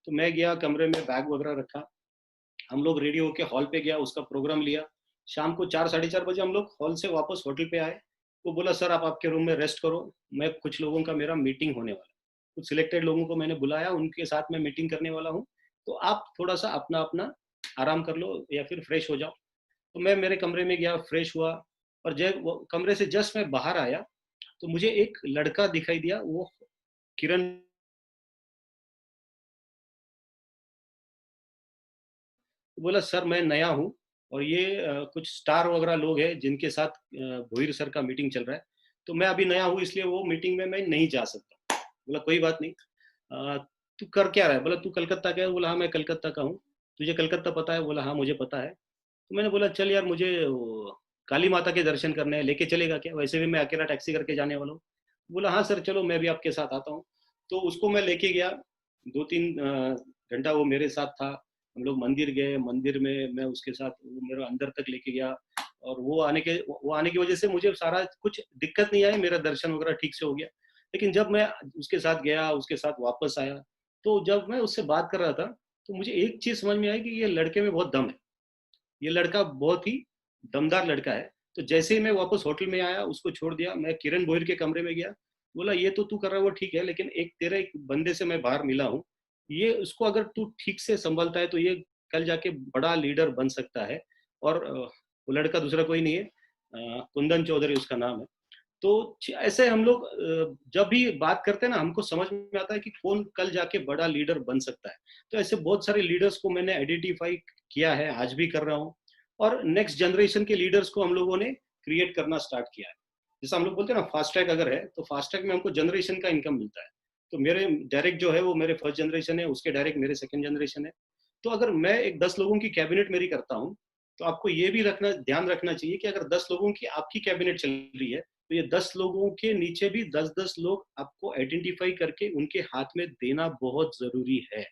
तो मैं गया कमरे में, बैग वगैरह रखा, हम लोग रेडी होके हॉल पे गया, उसका प्रोग्राम लिया। शाम को 4-4:30 बजे हम लोग हॉल से वापस होटल पे आए। वो बोला सर आप आपके रूम में रेस्ट करो, मैं कुछ लोगों का मेरा मीटिंग होने वाला है, कुछ सिलेक्टेड लोगों को मैंने बुलाया, उनके साथ मैं मीटिंग करने वाला हूँ, तो आप थोड़ा सा अपना अपना आराम कर लो या फिर फ्रेश हो जाओ। तो मैं मेरे कमरे में गया, फ्रेश हुआ, और जब वो कमरे से जस्ट मैं बाहर आया तो मुझे एक लड़का दिखाई दिया, वो किरण बोला सर मैं नया हूँ, और ये कुछ स्टार वगैरह लोग हैं जिनके साथ भोईर सर का मीटिंग चल रहा है, तो मैं अभी नया हूँ इसलिए वो मीटिंग में मैं नहीं जा सकता। बोला कोई बात नहीं। तू कर क्या रहा है? बोला तू कलकत्ता का है? बोला हाँ मैं कलकत्ता का हूँ। तुझे कलकत्ता पता है? बोला हाँ मुझे पता है। तो मैंने बोला चल यार मुझे काली माता के दर्शन करने हैं, लेके चलेगा क्या? वैसे भी मैं अकेला टैक्सी करके जाने वाला हूँ। बोला हाँ सर चलो मैं भी आपके साथ आता हूँ। तो उसको मैं लेके गया, 2-3 घंटा वो मेरे साथ था। हम लोग मंदिर गए, मंदिर में मैं उसके साथ, वो मेरा अंदर तक लेके गया। और वो आने की वजह से मुझे सारा कुछ दिक्कत नहीं आई, मेरा दर्शन वगैरह ठीक से हो गया। लेकिन जब मैं उसके साथ गया, उसके साथ वापस आया, तो जब मैं उससे बात कर रहा था तो मुझे एक चीज समझ में आई कि ये लड़के में बहुत दम है, ये लड़का बहुत ही दमदार लड़का है। तो जैसे ही मैं वापस होटल में आया, उसको छोड़ दिया, मैं किरण गोहिर के कमरे में गया। बोला ये तो तू कर रहा है वो ठीक है, लेकिन एक तेरे एक बंदे से मैं बाहर मिला हूँ, ये उसको अगर तू ठीक से संभालता है तो ये कल जाके बड़ा लीडर बन सकता है। और वो लड़का दूसरा कोई नहीं है, कुंदन चौधरी उसका नाम है। तो ऐसे हम लोग जब भी बात करते हैं ना, हमको समझ में आता है कि कौन कल जाके बड़ा लीडर बन सकता है। तो ऐसे बहुत सारे लीडर्स को मैंने आइडेंटिफाई किया है, आज भी कर रहा हूँ। और नेक्स्ट जनरेशन के लीडर्स को हम लोगों ने क्रिएट करना स्टार्ट किया है। जैसे हम लोग बोलते हैं ना फास्ट ट्रैक अगर है, तो फास्ट ट्रैक में हमको जनरेशन का इनकम मिलता है। तो मेरे डायरेक्ट जो है वो मेरे फर्स्ट जनरेशन है, उसके डायरेक्ट मेरे सेकंड जनरेशन है। तो अगर मैं एक 10 लोगों की कैबिनेट मेरी करता हूँ, तो आपको ये भी रखना, ध्यान रखना चाहिए कि अगर 10 लोगों की आपकी कैबिनेट चल रही है, तो ये 10 लोगों के नीचे भी 10-10 लोग आपको आइडेंटिफाई करके उनके हाथ में देना बहुत जरूरी है।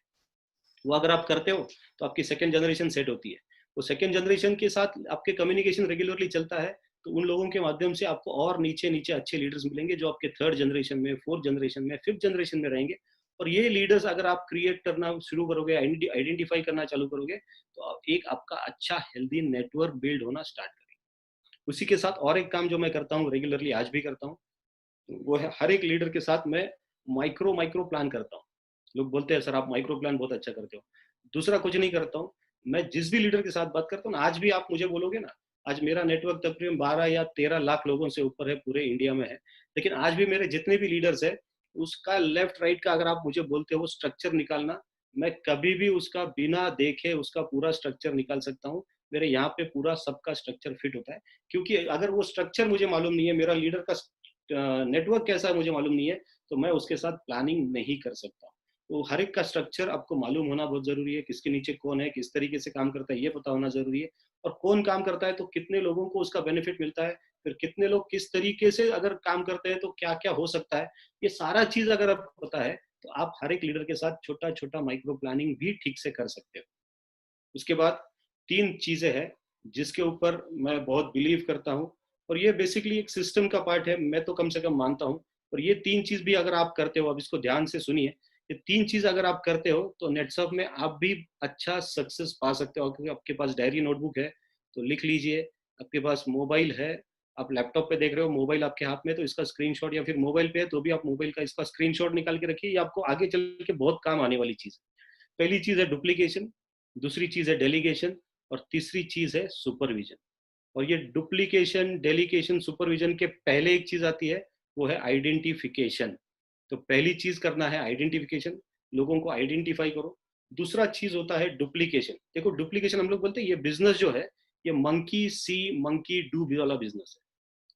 वो अगर आप करते हो तो आपकी सेकेंड जनरेशन सेट होती है। वो सेकेंड जनरेशन के साथ आपके कम्युनिकेशन रेगुलरली चलता है, तो उन लोगों के माध्यम से आपको और नीचे नीचे अच्छे लीडर्स मिलेंगे जो आपके थर्ड जनरेशन में, फोर्थ जनरेशन में, फिफ्थ जनरेशन में रहेंगे। और ये लीडर्स अगर आप क्रिएट करना शुरू करोगे, आइडेंटिफाई करना चालू करोगे, तो एक आपका अच्छा हेल्दी नेटवर्क बिल्ड होना स्टार्ट करेगा। उसी के साथ और एक काम जो मैं करता हूँ रेगुलरली, आज भी करता हूँ, वो है हर एक लीडर के साथ मैं माइक्रो माइक्रो प्लान करता हूँ। लोग बोलते हैं सर आप माइक्रो प्लान बहुत अच्छा करते हो। दूसरा कुछ नहीं करता हूँ, मैं जिस भी लीडर के साथ बात करता हूँ ना, आज भी आप मुझे बोलोगे ना, आज मेरा नेटवर्क तकरीबन 12 या 13 लाख लोगों से ऊपर है, पूरे इंडिया में है। लेकिन आज भी मेरे जितने भी लीडर्स है, उसका लेफ्ट राइट का अगर आप मुझे बोलते हो स्ट्रक्चर निकालना, मैं कभी भी उसका बिना देखे उसका पूरा स्ट्रक्चर निकाल सकता हूँ। मेरे यहाँ पे पूरा सबका स्ट्रक्चर फिट होता है, क्योंकि अगर वो स्ट्रक्चर मुझे मालूम नहीं है, मेरा लीडर का नेटवर्क कैसा है मुझे मालूम नहीं है, तो मैं उसके साथ प्लानिंग नहीं कर सकता। तो हर एक का स्ट्रक्चर आपको मालूम होना बहुत जरूरी है, किसके नीचे कौन है, किस तरीके से काम करता है, ये पता होना जरूरी है। और कौन काम करता है तो कितने लोगों को उसका बेनिफिट मिलता है, फिर कितने लोग किस तरीके से अगर काम करते हैं तो क्या क्या हो सकता है, ये सारा चीज अगर आपको पता है, तो आप हर एक लीडर के साथ छोटा छोटा माइक्रो प्लानिंग भी ठीक से कर सकते हो। उसके बाद 3 चीजें हैं जिसके ऊपर मैं बहुत बिलीव करता हूँ, और ये बेसिकली एक सिस्टम का पार्ट है, मैं तो कम से कम मानता हूँ। और ये 3 चीज भी अगर आप करते हो, अब इसको ध्यान से सुनिए, ये 3 चीज अगर आप करते हो तो नेटसअप में आप भी अच्छा सक्सेस पा सकते हो। क्योंकि आपके पास डायरी नोटबुक है तो लिख लीजिए, आपके पास मोबाइल है, आप लैपटॉप पे देख रहे हो, मोबाइल आपके हाथ में, तो इसका स्क्रीनशॉट, या फिर मोबाइल पे है तो भी आप मोबाइल का इसका स्क्रीनशॉट निकाल के रखिए, ये आपको आगे चल के बहुत काम आने वाली चीज है। पहली चीज है डुप्लीकेशन, दूसरी चीज है डेलीगेशन, और तीसरी चीज है सुपरविजन। और ये डुप्लीकेशन, डेलीगेशन, सुपरविजन के पहले एक चीज आती है, वो है आइडेंटिफिकेशन। तो पहली चीज करना है आइडेंटिफिकेशन, लोगों को आइडेंटिफाई करो। दूसरा चीज होता है डुप्लीकेशन। देखो डुप्लीकेशन हम लोग बोलते हैं ये बिजनेस जो है ये मंकी सी मंकी डू वाला बिजनेस है।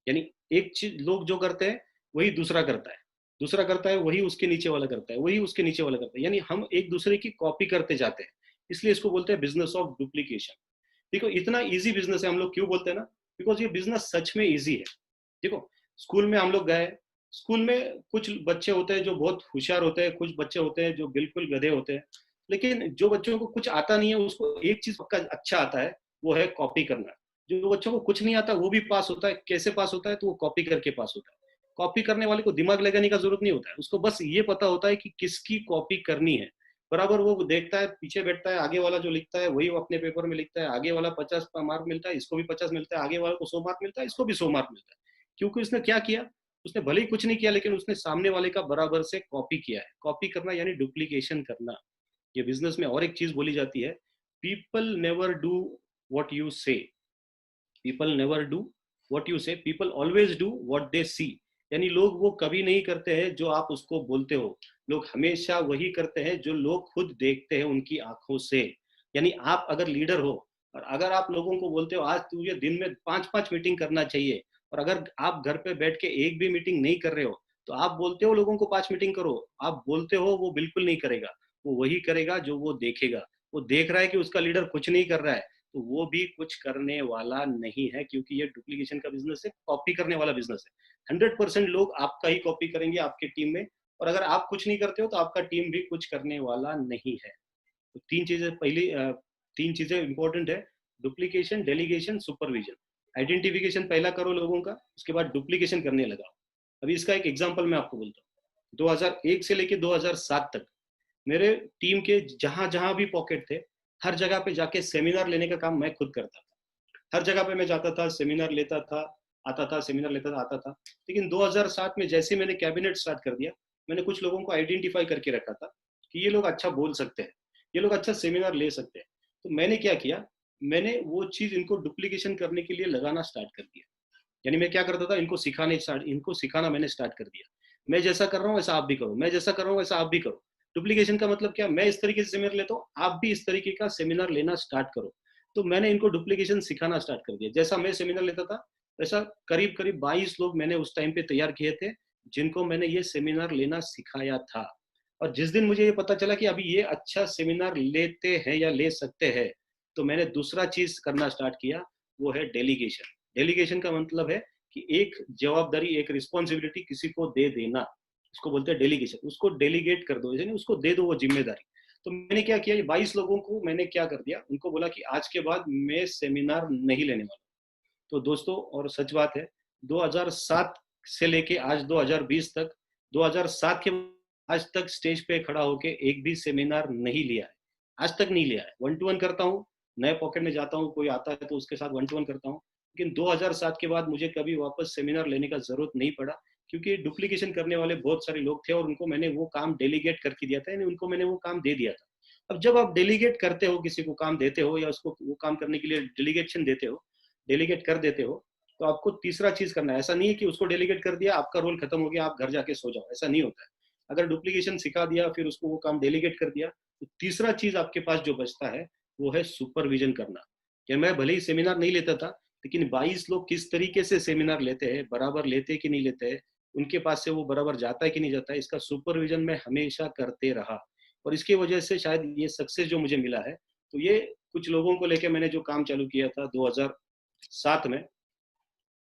यानी एक चीज लोग जो करते हैं वही दूसरा करता है, दूसरा करता है वही उसके नीचे वाला करता है, वही उसके नीचे वाला करता है, यानी हम एक दूसरे की कॉपी करते जाते हैं। इसलिए इसको बोलते हैं बिजनेस ऑफ डुप्लीकेशन। देखो इतना इजी बिजनेस है, हम लोग क्यों बोलते हैं ना, बिकॉज ये बिजनेस सच में इजी है। देखो स्कूल में हम लोग गए, स्कूल में कुछ बच्चे होते हैं जो बहुत होशियार होते हैं, कुछ बच्चे होते हैं जो बिल्कुल गधे होते हैं। लेकिन जो बच्चों को कुछ आता नहीं है उसको एक चीज पक्का अच्छा आता है, वो है कॉपी करना। जो बच्चों को कुछ नहीं आता वो भी पास होता है। कैसे पास होता है, तो वो कॉपी करके पास होता है। कॉपी करने वाले को दिमाग लगाने का जरूरत नहीं होता है, उसको बस ये पता होता है कि किसकी कॉपी करनी है। बराबर वो देखता है, पीछे बैठता है, आगे वाला जो लिखता है वही वो अपने पेपर में लिखता है। आगे वाला 50 मार्क मिलता है, इसको भी 50 मिलता है, आगे वाले को 100 मार्क मिलता है, इसको भी 100 मार्क मिलता है। क्योंकि उसने क्या किया, उसने भले ही कुछ नहीं किया लेकिन उसने सामने वाले का बराबर से कॉपी किया है। कॉपी करना यानी डुप्लीकेशन करना। ये बिजनेस में और एक चीज बोली जाती है, people never do what you say, people never do what you say, people always do what they see. यानी लोग वो कभी नहीं करते हैं जो आप उसको बोलते हो, लोग हमेशा वही करते हैं जो लोग खुद देखते हैं उनकी आंखों से। यानी आप अगर लीडर हो और अगर आप लोगों को बोलते हो आज तुझे दिन में 5-5 मीटिंग करना चाहिए, और अगर आप घर पे बैठ के एक भी मीटिंग नहीं कर रहे हो, तो आप बोलते हो लोगों को 5 मीटिंग करो, आप बोलते हो वो बिल्कुल नहीं करेगा। वो वही करेगा जो वो देखेगा। वो देख रहा है कि उसका लीडर कुछ नहीं कर रहा है, तो वो भी कुछ करने वाला नहीं है, क्योंकि ये डुप्लीकेशन का बिजनेस है, कॉपी करने वाला बिजनेस है। 100% लोग आपका ही कॉपी करेंगे आपके टीम में, और अगर आप कुछ नहीं करते हो तो आपका टीम भी कुछ करने वाला नहीं है। तो तीन चीजें इंपॉर्टेंट है, डुप्लीकेशन, डेलीगेशन, सुपरविजन। आइडेंटिफिकेशन पहला करो लोगों का, उसके बाद डुप्लीकेशन करने लगाओ। अभी इसका एक एग्जाम्पल मैं आपको बोलता हूँ। 2001 से लेके 2007 तक मेरे टीम के जहां जहां भी पॉकेट थे, हर जगह पे जाके सेमिनार लेने का काम मैं खुद करता था। हर जगह पे मैं जाता था, सेमिनार लेता था, आता था, सेमिनार लेता था, आता था। लेकिन 2007 में जैसे मैंने कैबिनेट स्टार्ट कर दिया, मैंने कुछ लोगों को आइडेंटिफाई करके रखा था कि ये लोग अच्छा बोल सकते हैं, ये लोग अच्छा सेमिनार ले सकते हैं। तो मैंने क्या किया, मैंने वो चीज इनको डुप्लीकेशन करने के लिए लगाना स्टार्ट कर दिया। यानी मैं क्या करता था, इनको सिखाना मैंने स्टार्ट कर दिया। मैं जैसा कर रहा हूँ वैसा आप भी करो, मैं जैसा कर रहा हूँ वैसा आप भी करो। डुप्लीकेशन का मतलब क्या, मैं इस तरीके से सेमिनार लेता हूँ, आप भी इस तरीके का सेमिनार लेना स्टार्ट करो। तो मैंने इनको डुप्लीकेशन सिखाना स्टार्ट कर दिया। जैसा मैं सेमिनार लेता था वैसा करीब करीब 22 लोग मैंने उस टाइम पे तैयार किए थे, जिनको मैंने ये सेमिनार लेना सिखाया था। और जिस दिन मुझे ये पता चला कि अभी ये अच्छा सेमिनार लेते हैं या ले सकते हैं, तो मैंने दूसरा चीज करना स्टार्ट किया, वो है डेलीगेशन। डेलीगेशन का मतलब है कि एक जवाबदारी, एक रिस्पॉन्सिबिलिटी किसी को दे देना, उसको बोलते हैं डेलीगेशन। उसको डेलीगेट कर दो, यानी उसको दे दो वो जिम्मेदारी। तो मैंने क्या किया, ये 22 लोगों को मैंने क्या कर दिया, उनको बोला कि आज के बाद मैं सेमिनार नहीं लेने वाला। तो दोस्तों, और सच बात है, 2007 से लेके आज 2020 तक, 2007 के आज तक स्टेज पे खड़ा होके एक भी सेमिनार नहीं लिया है, आज तक नहीं लिया है। 1-to-1 करता हूँ, नए पॉकेट में जाता हूँ, कोई आता है तो उसके साथ 1-to-1 करता हूँ। लेकिन 2007 के बाद मुझे कभी वापस सेमिनार लेने का जरूरत नहीं पड़ा, क्योंकि डुप्लीकेशन करने वाले बहुत सारे लोग थे और उनको मैंने वो काम डेलीगेट करके दिया था, यानी उनको मैंने वो काम दे दिया था। अब जब आप डेलीगेट करते हो, किसी को काम देते हो या उसको वो काम करने के लिए डेलीगेशन देते हो, डेलीगेट कर देते हो, तो आपको तीसरा चीज करना है। ऐसा नहीं है कि उसको डेलीगेट कर दिया, आपका रोल खत्म हो गया, आप घर जाके सो जाओ, ऐसा नहीं होता है। अगर डुप्लीकेशन सिखा दिया, फिर उसको वो काम डेलीगेट कर दिया, तो तीसरा चीज आपके पास जो बचता है वो है सुपरविजन करना। कि मैं भले ही सेमिनार नहीं लेता था, लेकिन 22 लोग किस तरीके से सेमिनार लेते हैं, बराबर लेते कि नहीं लेते हैं, उनके पास से वो बराबर जाता है कि नहीं जाता है, इसका सुपरविजन मैं हमेशा करते रहा। और इसकी वजह से शायद ये सक्सेस जो मुझे मिला है। तो ये कुछ लोगों को लेके मैंने जो काम चालू किया था 2007 में,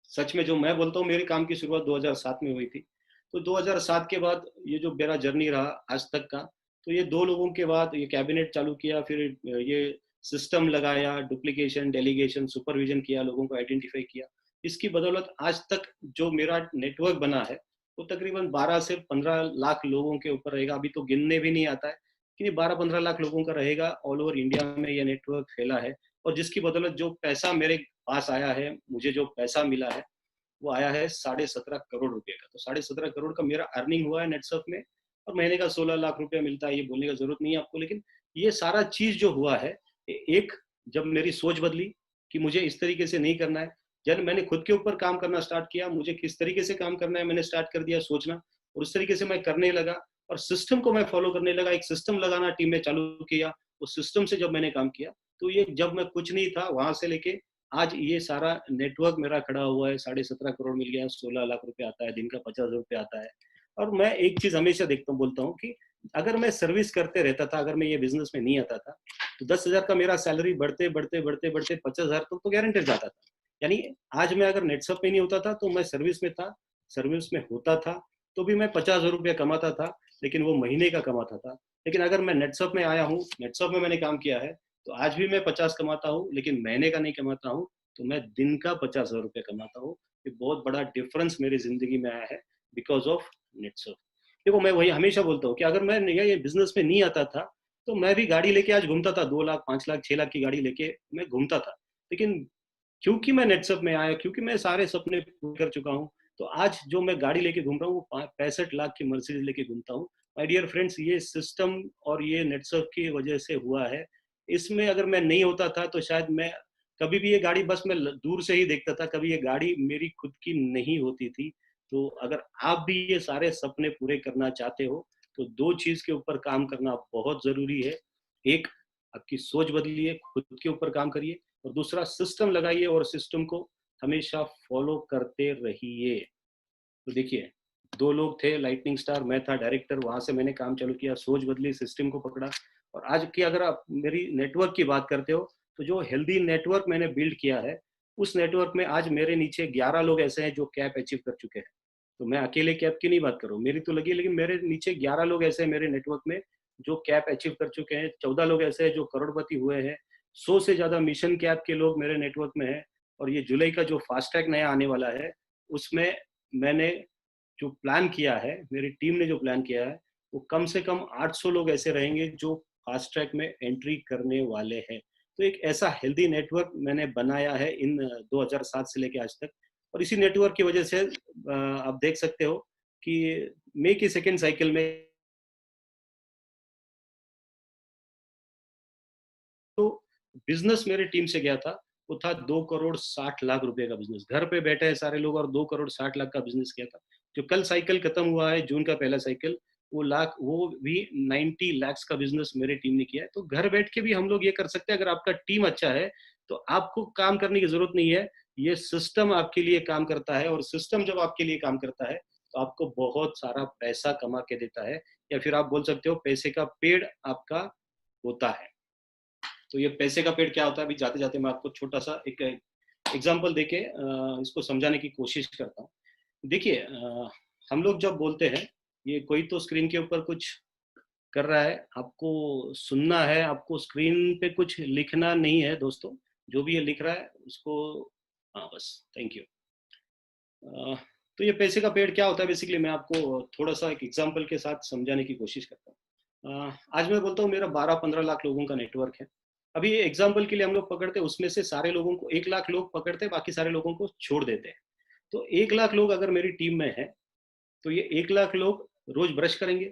सच में जो मैं बोलता हूँ, मेरे काम की शुरुआत 2007 में हुई थी। तो 2007 के बाद ये जो मेरा जर्नी रहा आज तक का, तो ये दो लोगों के बाद ये कैबिनेट चालू किया, फिर ये सिस्टम लगाया, डुप्लीकेशन, डेलीगेशन, सुपरविजन किया, लोगों को आइडेंटिफाई किया। इसकी बदौलत आज तक जो मेरा नेटवर्क बना है वो तकरीबन 12 से 15 लाख लोगों के ऊपर रहेगा। अभी तो गिनने भी नहीं आता है कि 12-15 लाख लोगों का रहेगा। ऑल ओवर इंडिया में ये नेटवर्क फैला है, और जिसकी बदौलत जो पैसा मेरे पास आया है, मुझे जो पैसा मिला है, वो आया है 17.5 करोड़ रुपए का। तो 17.5 करोड़ का मेरा अर्निंग हुआ है नेटसर्फ में, और महीने का 16 लाख रुपया मिलता है। ये बोलने का जरूरत नहीं है आपको, लेकिन ये सारा चीज जो हुआ है, एक, जब मेरी सोच बदली कि मुझे इस तरीके से नहीं करना है, जब मैंने खुद के ऊपर काम करना स्टार्ट किया, मुझे किस तरीके से काम करना है मैंने स्टार्ट कर दिया सोचना, और उस तरीके से मैं करने लगा और सिस्टम को मैं फॉलो करने लगा। एक सिस्टम लगाना टीम में चालू किया। उस सिस्टम से जब मैंने काम किया तो ये जब मैं कुछ नहीं था वहां से लेके आज ये सारा नेटवर्क मेरा खड़ा हुआ है, 17.5 करोड़ मिल गया, 16 लाख रुपए आता है, दिन का 50 रुपए आता है। और मैं एक चीज हमेशा देखता हूँ, बोलता हूँ कि अगर मैं सर्विस करते रहता था, अगर मैं ये बिजनेस में नहीं आता था, तो 10,000 का मेरा सैलरी बढ़ते बढ़ते बढ़ते बढ़ते 50,000 तक तो गारंटेड जाता था। यानी आज मैं अगर नेटसप में नहीं होता था तो मैं सर्विस में था, सर्विस में होता था तो भी मैं 50,000 रुपया कमाता था, लेकिन वो महीने का कमाता था। लेकिन अगर मैं नेटसप में आया हूँ, नेटसप में मैंने काम किया है, तो आज भी मैं 50 कमाता हूँ, लेकिन महीने का नहीं कमाता हूँ, तो मैं दिन का 50,000 रुपया कमाता हूँ। ये बहुत बड़ा डिफरेंस मेरी जिंदगी में आया है बिकॉज ऑफ नेटसप। देखो मैं वही हमेशा बोलता हूँ कि अगर मैं ये बिजनेस में नहीं आता था तो मैं भी गाड़ी लेके आज घूमता था, 2 लाख 5 लाख 6 लाख की गाड़ी लेके मैं घूमता था। लेकिन क्योंकि मैं नेटसप में आया, क्योंकि मैं सारे सपने पूरे कर चुका हूँ, तो आज जो मैं गाड़ी लेके घूम रहा हूँ वो 65 लाख की मर्सिडीज लेके घूमता हूँ। माय डियर फ्रेंड्स, ये सिस्टम और ये नेटसप की वजह से हुआ है। इसमें अगर मैं नहीं होता था तो शायद मैं कभी भी ये गाड़ी बस मैं दूर से ही देखता था, कभी ये गाड़ी मेरी खुद की नहीं होती थी। तो अगर आप भी ये सारे सपने पूरे करना चाहते हो तो दो चीज के ऊपर काम करना बहुत जरूरी है। एक, आपकी सोच बदलिए, खुद के ऊपर काम करिए, और दूसरा सिस्टम लगाइए और सिस्टम को हमेशा फॉलो करते रहिए। तो देखिए, दो लोग थे, लाइटनिंग स्टार, मैं था डायरेक्टर, वहां से मैंने काम चालू किया, सोच बदली, सिस्टम को पकड़ा। और आज की अगर आप मेरी नेटवर्क की बात करते हो तो जो हेल्दी नेटवर्क मैंने बिल्ड किया है, उस नेटवर्क में आज मेरे नीचे 11 लोग ऐसे हैं जो कैप अचीव कर चुके हैं। तो मैं अकेले कैप की नहीं बात करूँ, मेरी तो लगी, लेकिन मेरे नीचे 11 लोग ऐसे हैं मेरे नेटवर्क में जो कैप अचीव कर चुके हैं, 14 लोग ऐसे हैं जो करोड़पति हुए हैं, 100 से ज्यादा मिशन कैप के लोग मेरे नेटवर्क में हैं। और ये जुलाई का जो फास्ट ट्रैक नया आने वाला है, उसमें मैंने जो प्लान किया है, मेरी टीम ने जो प्लान किया है, वो कम से कम 800 लोग ऐसे रहेंगे जो फास्ट ट्रैक में एंट्री करने वाले हैं। तो एक ऐसा हेल्दी नेटवर्क मैंने बनाया है इन 2007 से लेके आज तक। और इसी नेटवर्क की वजह से आप देख सकते हो कि मे की सेकेंड साइकिल में तो बिजनेस मेरे टीम से गया था, वो था 2 करोड़ 60 लाख रुपए का बिजनेस। घर पे बैठे हैं सारे लोग और 2 करोड़ 60 लाख का बिजनेस किया था। जो कल साइकिल खत्म हुआ है, जून का पहला साइकिल, वो भी 90 लाख का बिजनेस मेरे टीम ने किया है। तो घर बैठ के भी हम लोग ये कर सकते हैं, अगर आपका टीम अच्छा है तो आपको काम करने की जरूरत नहीं है। ये सिस्टम आपके लिए काम करता है, और सिस्टम जब आपके लिए काम करता है तो आपको बहुत सारा पैसा कमा के देता है, या फिर आप बोल सकते हो पैसे का पेड़ आपका होता है। तो ये पैसे का पेड़ क्या होता है, अभी जाते जाते मैं आपको छोटा सा एक एग्जांपल देके इसको समझाने की कोशिश करता हूँ। देखिए, हम लोग जब बोलते हैं, ये कोई तो स्क्रीन के ऊपर कुछ कर रहा है, आपको सुनना है, आपको स्क्रीन पे कुछ लिखना नहीं है दोस्तों। जो भी ये लिख रहा है उसको, हाँ बस, थैंक यू। तो ये पैसे का पेड़ क्या होता है, बेसिकली मैं आपको थोड़ा सा एक एग्जांपल के साथ समझाने की कोशिश करता हूँ। आज मैं बोलता हूँ मेरा 12-15 लाख लोगों का नेटवर्क है। अभी ये एग्जाम्पल के लिए हम लोग पकड़ते हैं, उसमें से सारे लोगों को 1 लाख लोग पकड़ते हैं, बाकी सारे लोगों को छोड़ देते हैं। तो 1 लाख लोग अगर मेरी टीम में है, तो ये 1 लाख लोग रोज ब्रश करेंगे,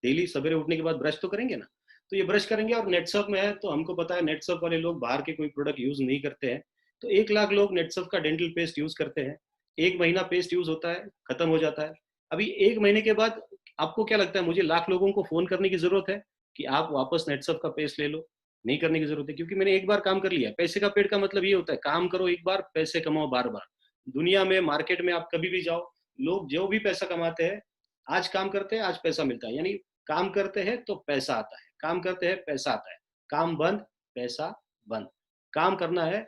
डेली सवेरे उठने के बाद ब्रश तो करेंगे ना। तो ये ब्रश करेंगे, और नेटसप में है तो हमको पता है नेटसप वाले लोग बाहर के कोई प्रोडक्ट यूज नहीं करते हैं। तो 1 लाख लोग नेटसप का डेंटल पेस्ट यूज करते हैं। 1 महीना पेस्ट यूज होता है, खत्म हो जाता है। अभी 1 महीने के बाद आपको क्या लगता है, मुझे लाख लोगों को फोन करने की जरूरत है कि आप वापस नेटसप का पेस्ट ले लो? नहीं करने की जरूरत है, क्योंकि मैंने एक बार काम कर लिया। पैसे का पेड़ का मतलब ये होता है, काम करो एक बार, पैसे कमाओ बार बार। दुनिया में, मार्केट में आप कभी भी जाओ, लोग जो भी पैसा कमाते हैं, आज काम करते हैं आज पैसा मिलता है, यानी काम करते हैं तो पैसा आता है, काम करते हैं पैसा आता है, काम बंद पैसा बंद। काम करना है,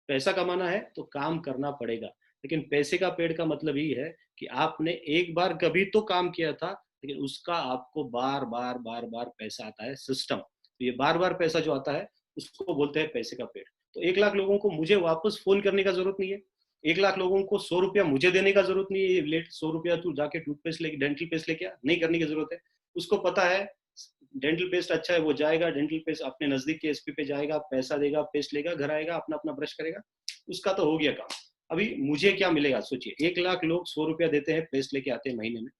पैसा कमाना है तो काम करना पड़ेगा। लेकिन पैसे का पेड़ का मतलब ये है कि आपने एक बार कभी तो काम किया था, लेकिन उसका आपको बार बार बार बार पैसा आता है, सिस्टम। तो ये बार बार पैसा जो आता है उसको बोलते हैं पैसे का पेड़। तो 1 लाख लोगों को मुझे वापस फोन करने का जरूरत नहीं है। 1 लाख लोगों को 100 रुपया मुझे देने का जरूरत नहीं है, लेट 100 रुपया तू जाके टूथपेस्ट लेके डेंटल पेस्ट लेके आ, नहीं करने की जरूरत है। उसको पता है डेंटल पेस्ट अच्छा है, वो जाएगा डेंटल पेस्ट अपने नजदीक के एसपी पे जाएगा, पैसा देगा, पेस्ट लेगा, घर आएगा, अपना अपना ब्रश करेगा, उसका तो हो गया काम। अभी मुझे क्या मिलेगा सोचिए, 1 लाख लोग 100 रुपया देते हैं, पेस्ट लेके आते हैं महीने में,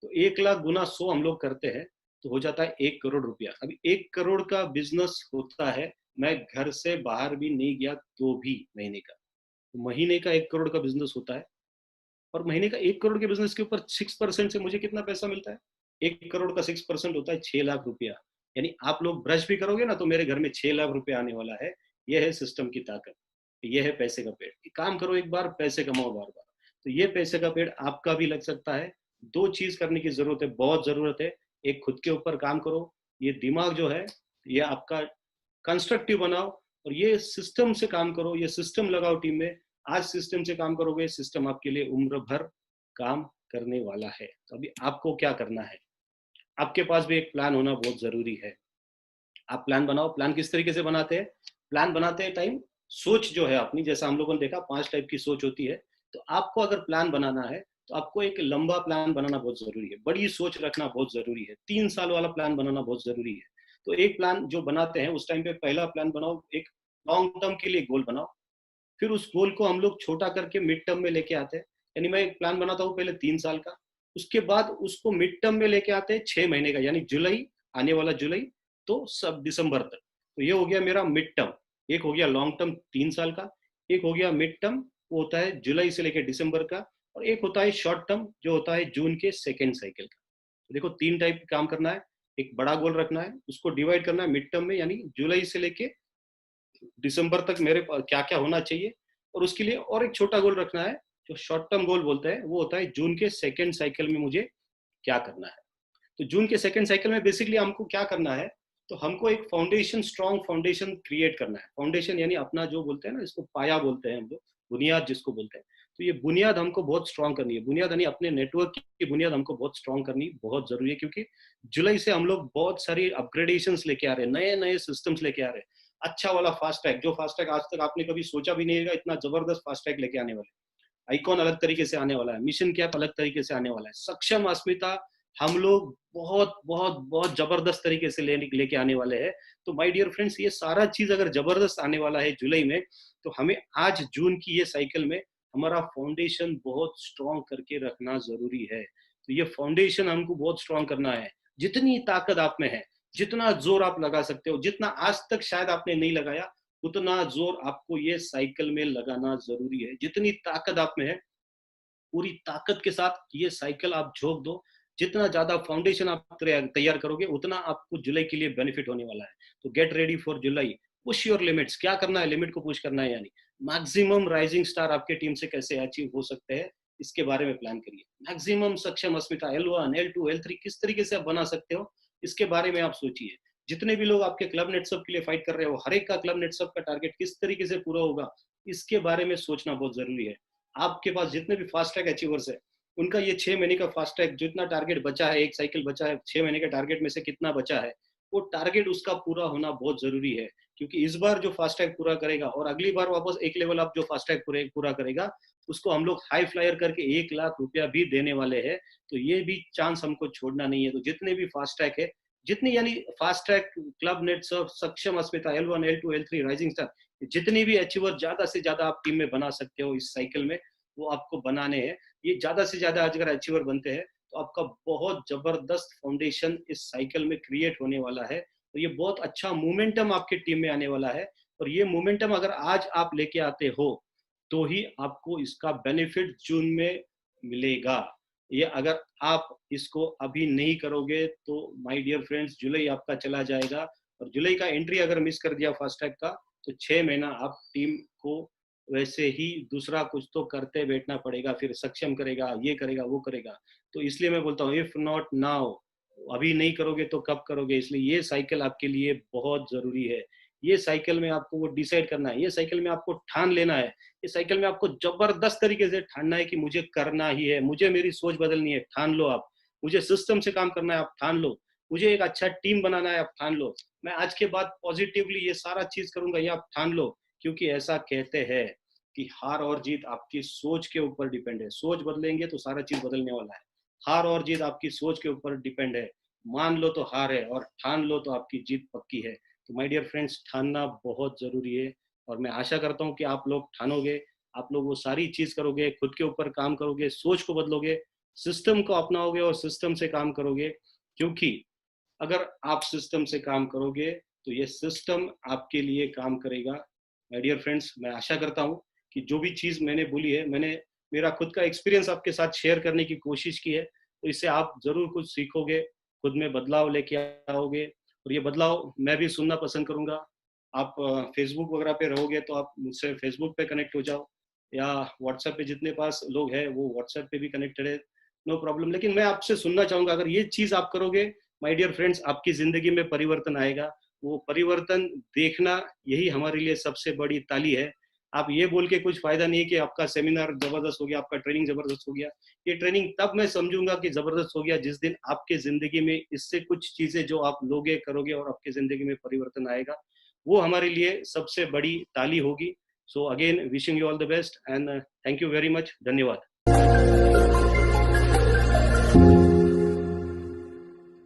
तो 1 लाख गुना 100 हम लोग करते हैं तो हो जाता है 1 करोड़ रुपया। अभी 1 करोड़ का बिजनेस होता है, मैं घर से बाहर भी नहीं गया तो भी, महीने का, तो महीने का 1 करोड़ का बिजनेस होता है। और महीने का 1 करोड़ के बिजनेस के ऊपर 6% से मुझे कितना पैसा मिलता है? 1 करोड़ का 6% होता है 6 लाख रुपया। यानी आप लोग ब्रश भी करोगे ना तो मेरे घर में 6 लाख रुपया आने वाला है। यह है सिस्टम की ताकत, यह है पैसे का पेड़। काम करो एक बार, पैसे कमाओ बार बार। तो ये पैसे का पेड़ आपका भी लग सकता है। दो चीज करने की जरूरत है, बहुत जरूरत है। एक, खुद के ऊपर काम करो। ये दिमाग जो है ये आपका कंस्ट्रक्टिव बनाओ, और ये सिस्टम से काम करो, ये सिस्टम लगाओ टीम में। आज सिस्टम से काम करोगे, सिस्टम आपके लिए उम्र भर काम करने वाला है। तो अभी आपको क्या करना है? आपके पास भी एक प्लान होना बहुत जरूरी है। आप प्लान बनाओ। प्लान किस तरीके से बनाते हैं? प्लान बनाते हैं टाइम, सोच जो है अपनी, जैसा हम लोगों ने देखा 5 टाइप की सोच होती है। तो आपको अगर प्लान बनाना है तो आपको एक लंबा प्लान बनाना बहुत जरूरी है, बड़ी सोच रखना बहुत जरूरी है। 3 साल वाला प्लान बनाना बहुत जरूरी है। तो एक प्लान जो बनाते हैं उस टाइम पे पहला प्लान बनाओ, एक लॉन्ग टर्म के लिए गोल बनाओ। फिर उस गोल को हम लोग छोटा करके मिड टर्म में लेके आते हैं। यानी मैं एक प्लान बनाता हूँ पहले 3 साल का, उसके बाद उसको मिड टर्म में लेके आते हैं 6 महीने का, यानी जुलाई, आने वाला जुलाई तो सब दिसंबर तक। तो ये हो गया मेरा मिड टर्म। एक हो गया लॉन्ग टर्म 3 साल का, एक हो गया मिड टर्म, वो होता है जुलाई से लेकर दिसंबर का, और एक होता है शॉर्ट टर्म जो होता है जून के सेकेंड साइकिल का। तो देखो 3 टाइप काम करना है। एक बड़ा गोल रखना है, उसको डिवाइड करना है मिड टर्म में, यानी जुलाई से लेके दिसंबर तक मेरे क्या क्या होना चाहिए। और उसके लिए और एक छोटा गोल रखना है जो शॉर्ट टर्म गोल बोलते हैं, वो होता है जून के सेकेंड साइकिल में मुझे क्या करना है। तो जून के सेकेंड साइकिल में बेसिकली हमको क्या करना है, तो हमको एक फाउंडेशन, स्ट्रॉन्ग फाउंडेशन क्रिएट करना है। फाउंडेशन यानी अपना जो बोलते हैं ना, इसको पाया बोलते हैं हम लोग, बुनियाद जिसको बोलते हैं। तो ये बुनियाद हमको बहुत स्ट्रॉन्ग करनी है। बुनियाद यानी अपने नेटवर्क की बुनियाद हमको बहुत स्ट्रॉन्ग करनी बहुत जरूरी है, क्योंकि जुलाई से हम लोग बहुत सारी अपग्रेडेशन लेके आ रहे हैं, नए नए सिस्टम्स लेके आ रहे हैं। अच्छा वाला फास्ट ट्रैक, जो फास्ट ट्रैक आज तक आपने कभी सोचा भी नहीं होगा, इतना जबरदस्त फास्ट ट्रैक लेके आने वाले। आइकॉन अलग तरीके से आने वाला है, मिशन कैप अलग तरीके से आने वाला है, सक्षम अस्मिता हम लोग बहुत बहुत बहुत जबरदस्त तरीके से लेके आने वाले हैं। तो माय डियर फ्रेंड्स, ये सारा चीज अगर जबरदस्त आने वाला है जुलाई में, तो हमें आज जून की ये साइकिल में हमारा फाउंडेशन बहुत स्ट्रॉन्ग करके रखना जरूरी है। तो ये फाउंडेशन हमको बहुत स्ट्रॉन्ग करना है। जितनी ताकत आप में है, जितना जोर आप लगा सकते हो, जितना आज तक शायद आपने नहीं लगाया, उतना जोर आपको ये साइकिल में लगाना जरूरी है। जितनी ताकत आप में है, पूरी ताकत के साथ ये साइकिल आप झोंक दो। जितना ज्यादा फाउंडेशन आप तैयार करोगे, उतना आपको जुलाई के लिए बेनिफिट होने वाला है। तो get ready for July. Push your limits. क्या करना है? लिमिट को पुश करना है, यानी मैक्सिमम राइजिंग स्टार आपके टीम से कैसे अचीव हो सकते हैं, इसके बारे में प्लान करिए। मैक्सिमम सक्षम अस्मिता L1, L2, L3 किस तरीके से आप बना सकते हो, इसके बारे में आप सोचिए। जितने भी लोग आपके क्लब नेटसअप के लिए फाइट कर रहे हो, हर एक का क्लब नेटसअप का टारगेट किस तरीके से पूरा होगा, इसके बारे में सोचना बहुत जरूरी है। आपके पास जितने भी फास्ट ट्रैक अचीवर्स है, उनका ये 6 महीने का फास्ट ट्रैक जितना टारगेट बचा है, एक साइकिल बचा है, 6 महीने के टारगेट में से कितना बचा है, वो टारगेट उसका पूरा होना बहुत जरूरी है। क्योंकि इस बार जो फास्ट ट्रैक पूरा करेगा और अगली बार वापस एक लेवल आप जो फास्ट ट्रैक पूरा करेगा, उसको हम लोग हाई फ्लायर करके 1 लाख रुपया भी देने वाले हैं। तो ये भी चांस हमको छोड़ना नहीं है। तो जितने भी फास्ट ट्रैक है, जितनी यानी फास्ट ट्रैक, क्लब नेट, सक्षम अस्मिता, L1, L2, L3, rising star, जितनी भी अचीवर ज्यादा से ज्यादा आप टीम में बना सकते हो इस साइकिल में, वो आपको बनाने हैं। ये ज्यादा से ज्यादा अगर अचीवर बनते हैं तो आपका बहुत जबरदस्त फाउंडेशन इस साइकिल में क्रिएट होने वाला है। तो ये बहुत अच्छा मोमेंटम आपके टीम में आने वाला है। और ये मोमेंटम अगर आज आप लेके आते हो तो ही आपको इसका बेनिफिट जून में मिलेगा। ये अगर आप इसको अभी नहीं करोगे तो माय डियर फ्रेंड्स, जुलाई आपका चला जाएगा। और जुलाई का एंट्री अगर मिस कर दिया फास्ट ट्रैक का, तो 6 महीना आप टीम को वैसे ही दूसरा कुछ तो करते बैठना पड़ेगा। फिर सक्षम करेगा, ये करेगा, वो करेगा। तो इसलिए मैं बोलता हूँ, इफ नॉट नाउ, अभी नहीं करोगे तो कब करोगे। इसलिए ये साइकिल आपके लिए बहुत जरूरी है। ये साइकिल में आपको वो डिसाइड करना है, ये साइकिल में आपको ठान लेना है, ये साइकिल में आपको जबरदस्त तरीके से ठानना है कि मुझे करना ही है, मुझे मेरी सोच बदलनी है, ठान लो आप। मुझे सिस्टम से काम करना है, आप ठान लो। मुझे एक अच्छा टीम बनाना है, आप ठान लो। मैं आज के बाद पॉजिटिवली ये सारा चीज करूंगा, ये आप ठान लो। क्योंकि ऐसा कहते हैं कि हार और जीत आपकी सोच के ऊपर डिपेंड है। सोच बदलेंगे तो सारा चीज बदलने वाला है। हार और जीत आपकी सोच के ऊपर डिपेंड है। मान लो तो हार है, और ठान लो तो आपकी जीत पक्की है। तो माय डियर फ्रेंड्स, ठानना बहुत जरूरी है। और मैं आशा करता हूँ कि आप लोग ठानोगे, आप लोग वो सारी चीज करोगे, खुद के ऊपर काम करोगे, सोच को बदलोगे, सिस्टम को अपनाओगे और सिस्टम से काम करोगे। क्योंकि अगर आप सिस्टम से काम करोगे तो ये सिस्टम आपके लिए काम करेगा। माय डियर फ्रेंड्स, मैं आशा करता हूँ कि जो भी चीज मैंने बोली है, मैंने मेरा खुद का एक्सपीरियंस आपके साथ शेयर करने की कोशिश की है। तो इससे आप ज़रूर कुछ सीखोगे, खुद में बदलाव लेके आओगे, और ये बदलाव मैं भी सुनना पसंद करूँगा। आप फेसबुक वगैरह पे रहोगे तो आप मुझसे फेसबुक पे कनेक्ट हो जाओ, या व्हाट्सएप पे जितने पास लोग हैं वो व्हाट्सएप पे भी कनेक्टेड है, नो प्रॉब्लम। लेकिन मैं आपसे सुनना चाहूँगा, अगर ये चीज़ आप करोगे माय डियर फ्रेंड्स, आपकी ज़िंदगी में परिवर्तन आएगा। वो परिवर्तन देखना, यही हमारे लिए सबसे बड़ी ताली है। आप ये बोल के कुछ फ़ायदा नहीं है कि आपका सेमिनार ज़बरदस्त हो गया, आपका ट्रेनिंग ज़बरदस्त हो गया। ये ट्रेनिंग तब मैं समझूँगा कि ज़बरदस्त हो गया जिस दिन आपके ज़िंदगी में इससे कुछ चीज़ें जो आप लोगे, करोगे और आपकी ज़िंदगी में परिवर्तन आएगा। वो हमारे लिए सबसे बड़ी ताली होगी। So again wishing you all the best and thank you very much. धन्यवाद।